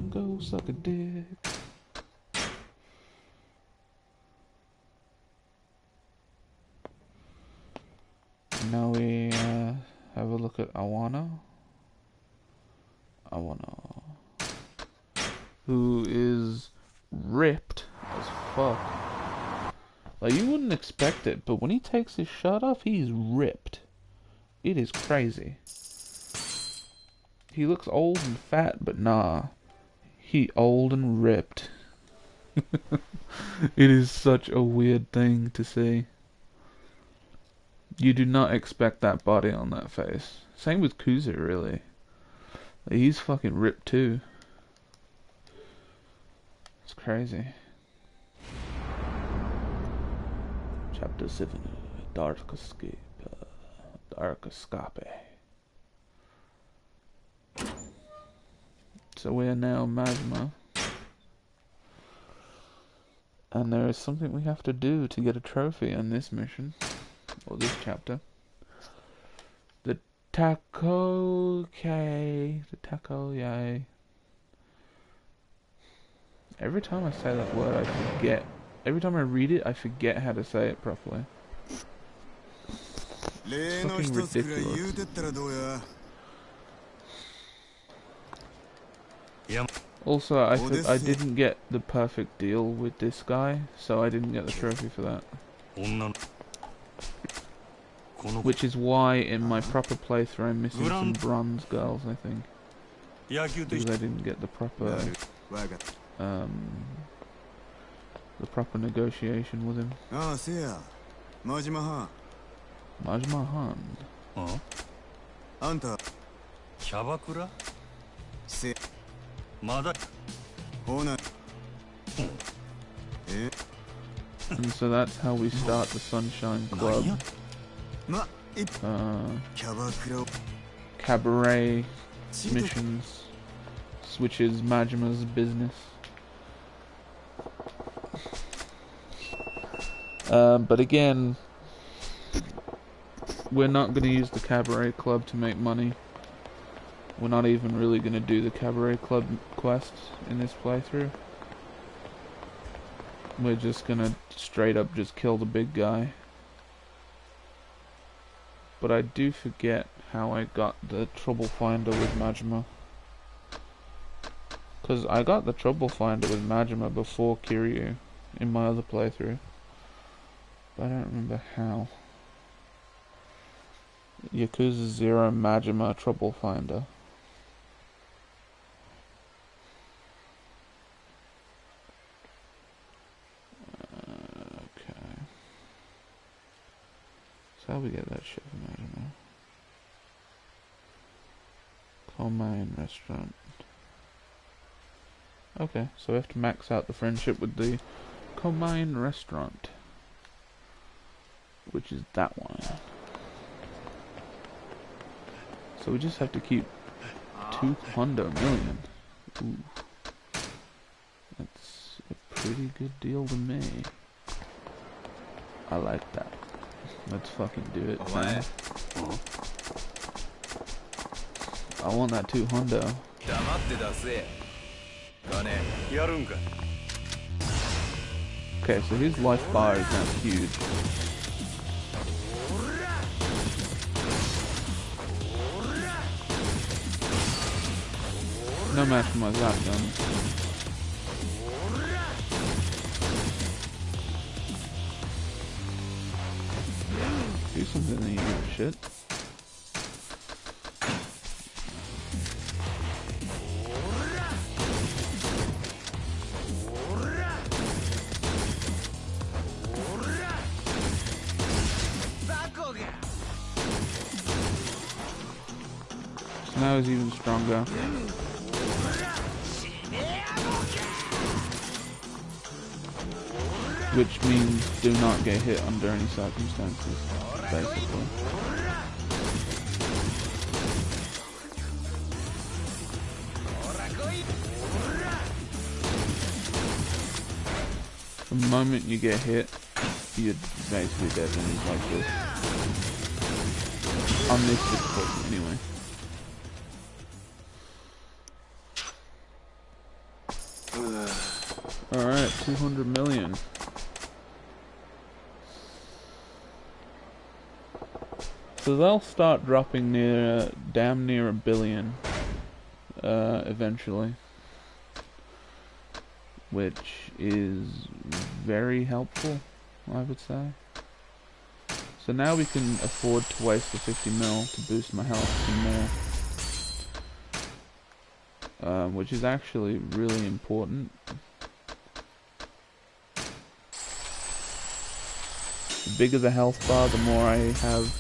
Go suck a dick. Now we have a look at Awana, who is ripped as fuck. Like, you wouldn't expect it, but when he takes his shirt off, he's ripped. It is crazy. He looks old and fat, but nah, he old and ripped. It is such a weird thing to see. You do not expect that body on that face. Same with Kuzu, really. Like, he's fucking ripped too. It's crazy. Chapter 7, Dark Escape. Dark Escape. So we are now Majima. And there is something we have to do to get a trophy on this mission. Or this chapter. The Takoke. The Takoye. Every time I say that word, I forget. Every time I read it, I forget how to say it properly. It's fucking ridiculous. Also, I didn't get the perfect deal with this guy, so I didn't get the trophy for that. Which is why in my proper playthrough I'm missing some bronze girls, I think. Because I didn't get the proper negotiation with him. Majima-han. Anta. Kyabakura? Se. Mada. And so that's how we start the Sunshine Club. Cabaret missions, which is Majima's business. But again, we're not going to use the Cabaret Club to make money. We're not even really going to do the Cabaret Club quests in this playthrough. We're just going to straight up just kill the big guy. But I do forget how I got the Trouble Finder with Majima. Because I got the Trouble Finder with Majima before Kiryu in my other playthrough. But I don't remember how. Yakuza 0 Majima Trouble Finder. Okay. So how we get that shit from Majima? Comain Restaurant. Okay, so we have to max out the friendship with the Comain Restaurant. Which is that one. So we just have to keep 200 million. Ooh. That's a pretty good deal to me. I like that. Let's fucking do it, man. I want that 200. Okay, so his life bar is now huge. No match for my zap gun. Do something then, you know, shit. So now he's even stronger. Which means do not get hit under any circumstances, basically. The moment you get hit, you're basically dead when he's like this. On this difficulty, anyway. Alright, 200 million. So they'll start dropping near, damn near $1 billion, eventually. Which is very helpful, I would say. So now we can afford to waste the 50 mil to boost my health some more. Which is actually really important. The bigger the health bar, the more I have,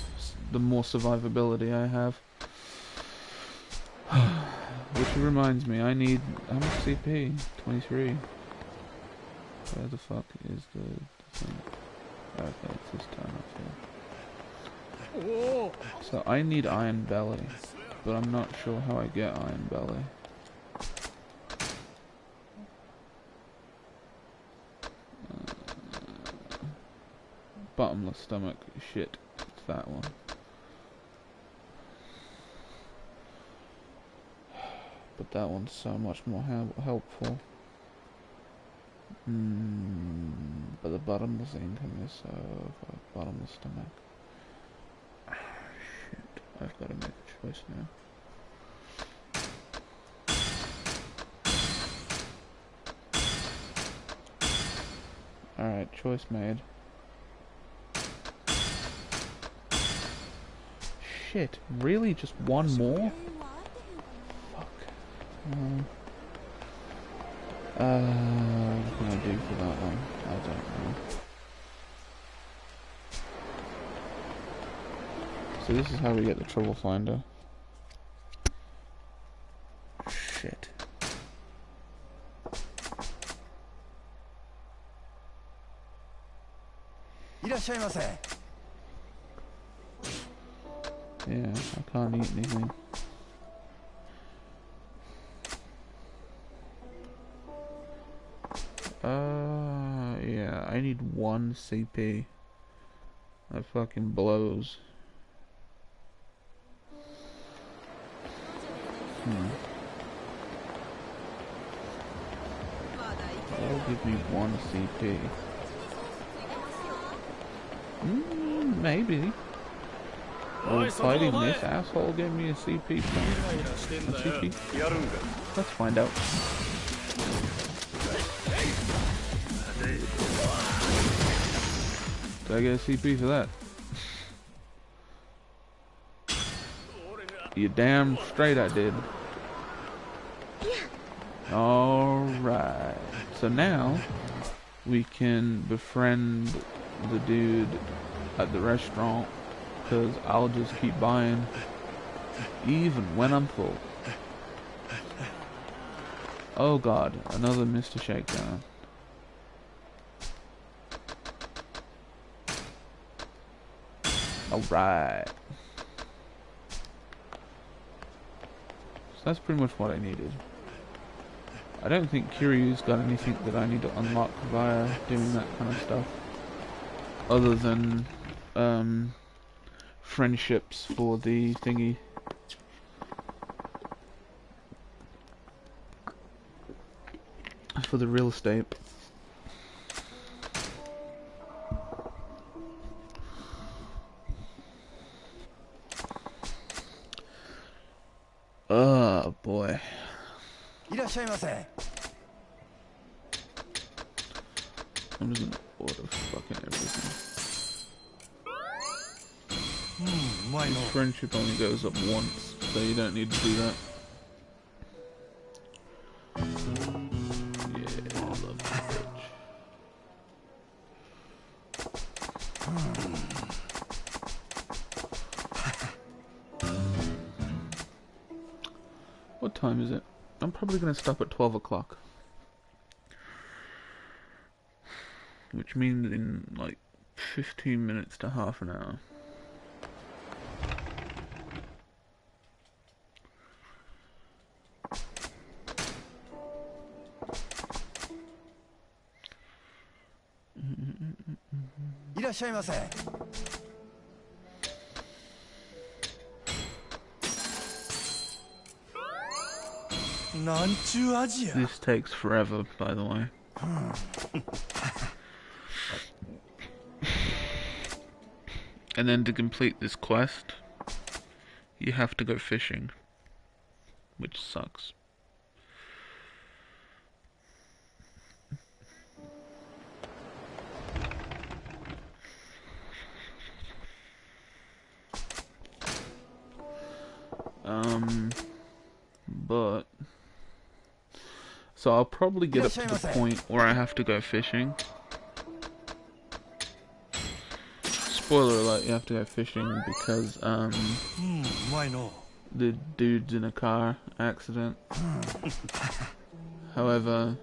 the more survivability I have. Which reminds me, I need, how much CP? 23. Where the fuck is the thing? Okay, it's this turn up here. So I need Iron Belly, but I'm not sure how I get Iron Belly. Bottomless stomach, shit, it's that one. But that one's so much more helpful. But the bottomless income is so bottomless stomach. Shit, I've got to make a choice now. Alright, choice made. Shit, really? Just one more? Fuck. What can I do for that one? I don't know. So this is how we get the trouble finder. Shit. Yeah, I can't eat anything. Yeah, I need 1 CP. That fucking blows. That'll give me 1 CP. Maybe. Well, fighting this asshole gave me a CP point. A CP? Let's find out. Did I get a CP for that? You damn straight I did. Alright. So now we can befriend the dude at the restaurant, because I'll just keep buying even when I'm full. Oh god, another Mr. Shakedown. Alright. So that's pretty much what I needed. I don't think Kiryu's got anything that I need to unlock via doing that kind of stuff. Other than friendships for the thingy. For the real estate. Oh boy. I'm just gonna order fucking everything. This friendship only goes up once, so you don't need to do that. Yeah, I love this bitch. What time is it? I'm probably gonna stop at 12 o'clock. Which means in like 15 minutes to half an hour. This takes forever, by the way. And then to complete this quest, you have to go fishing, which sucks. But so I'll probably get up to the point where I have to go fishing. Spoiler alert, you have to go fishing because the dude's in a car accident. However,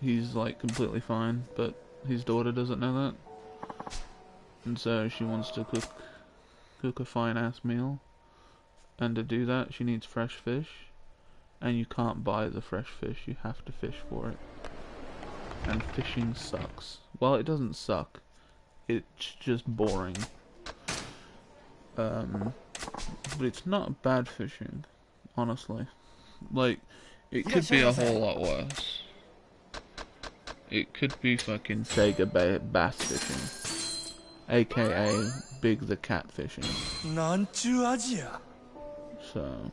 he's like completely fine, but his daughter doesn't know that. And so she wants to cook a fine ass meal. And to do that, she needs fresh fish. And you can't buy the fresh fish, you have to fish for it. And fishing sucks. Well, it doesn't suck. It's just boring. But it's not bad fishing, honestly. Like, it could be a whole lot worse. It could be fucking Sega bass fishing. AKA Big the Cat fishing. So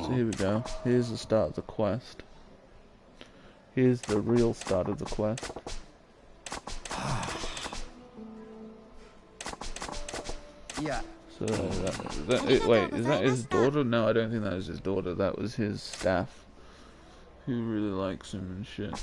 here we go. Here's the start of the quest. Here's the real start of the quest. Yeah. So wait, is that his daughter? No, I don't think that was his daughter. That was his staff, who really likes him and shit.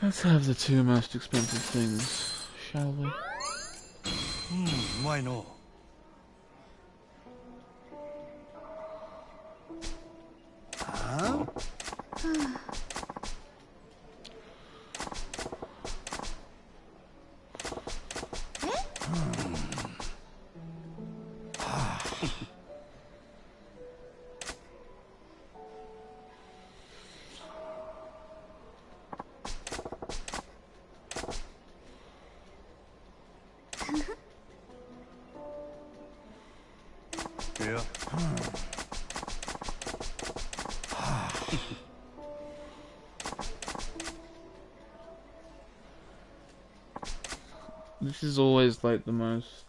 Let's have the two most expensive things, shall we? Why no? Huh? Yeah. This is always like the most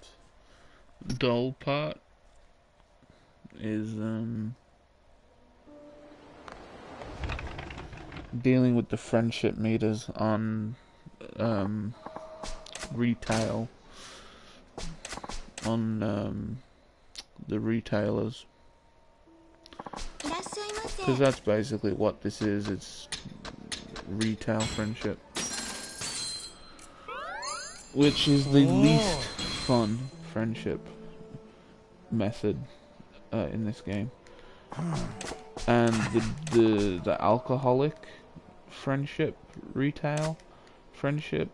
dull part, is dealing with the friendship meters on retail, on the retailers, because that's basically what this is. It's retail friendship, which is the least fun friendship method in this game. And the alcoholic friendship, retail friendship,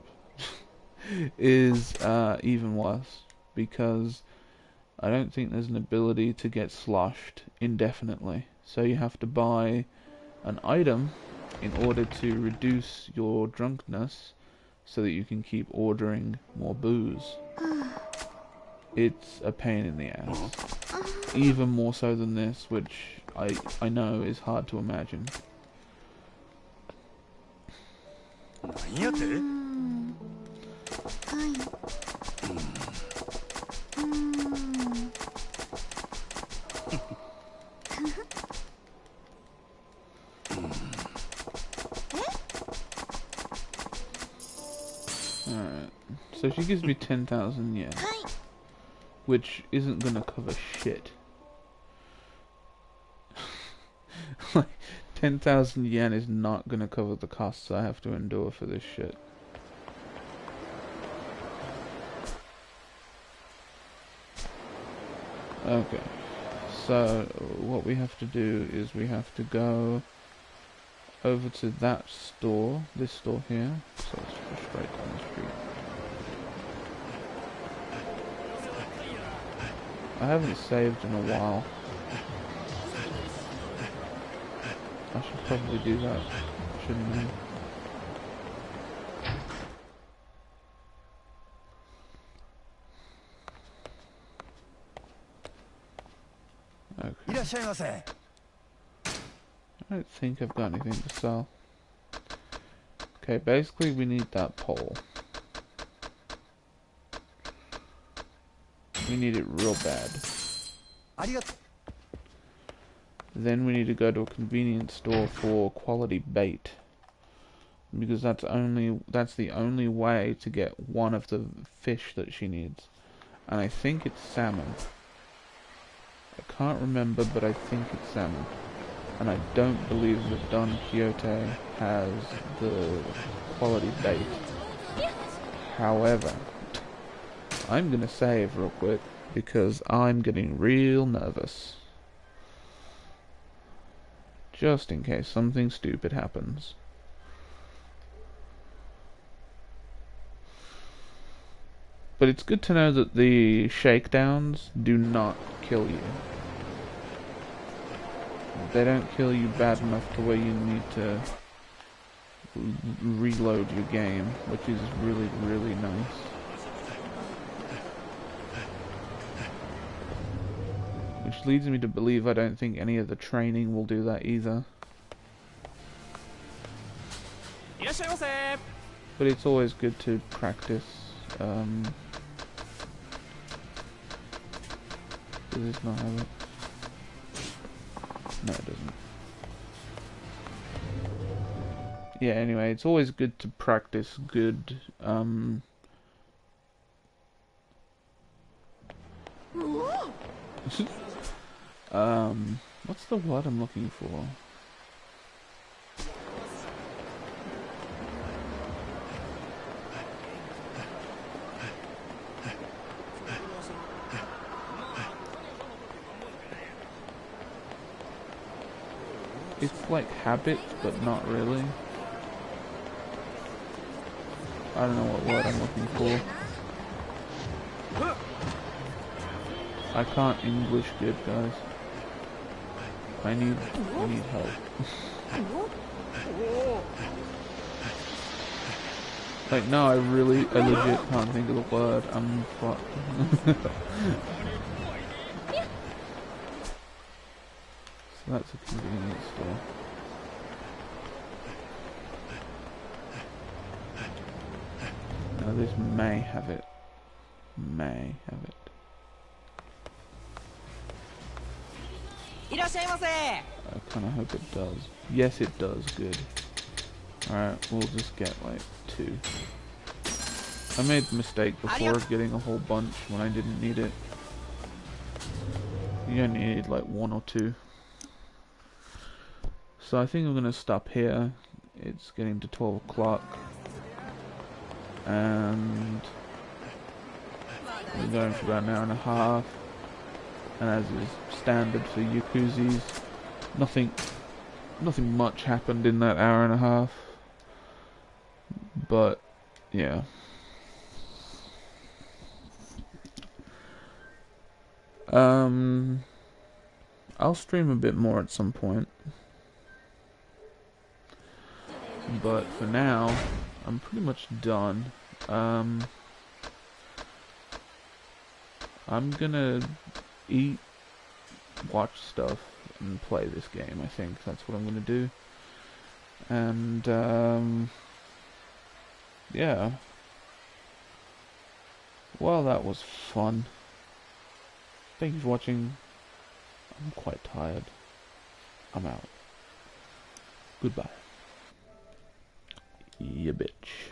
is even worse, because I don't think there's an ability to get sloshed indefinitely. So you have to buy an item in order to reduce your drunkenness so that you can keep ordering more booze. It's a pain in the ass. Even more so than this, which I know is hard to imagine. Alright, so she gives me 10,000 yen, which isn't gonna cover shit. Like, 10,000 yen is not gonna cover the costs I have to endure for this shit. Okay, so what we have to do is we have to go over to that store, this store here, so let's go straight down the street. I haven't saved in a while. I should probably do that, shouldn't I? Okay. I don't think I've got anything to sell. Okay, basically we need that pole. We need it real bad. Then we need to go to a convenience store for quality bait. Because that's the only way to get one of the fish that she needs. And I think it's salmon. I can't remember, but I think it's salmon. And I don't believe that Don Quixote has the quality bait. However, I'm gonna save real quick because I'm getting real nervous. Just in case something stupid happens. But it's good to know that the shakedowns do not kill you. They don't kill you bad enough to where you need to reload your game, which is really, really nice. Which leads me to believe I don't think any of the training will do that either. But it's always good to practice. Does this not have it? No, it doesn't. Yeah, anyway, it's always good to practice good, what's the word I'm looking for? It's like habit, but not really. I don't know what word I'm looking for. I can't English good, guys. I need help. Like, no, I legit can't think of the word. I'm fucked. So that's a convenience store. Now this may have it. May have it. I kind of hope it does. Yes, it does. Good. Alright, we'll just get like 2. I made the mistake before of getting a whole bunch when I didn't need it. You only need like 1 or 2. So I think I'm going to stop here. It's getting to 12 o'clock. And we're going for about an hour and a half. And as is standard for yakuzies, nothing much happened in that hour and a half. But yeah. I'll stream a bit more at some point. But for now, I'm pretty much done. I'm gonna eat, watch stuff, and play this game. I think that's what I'm gonna do. And yeah. Well, that was fun. Thank you for watching. I'm quite tired. I'm out. Goodbye. Ya bitch.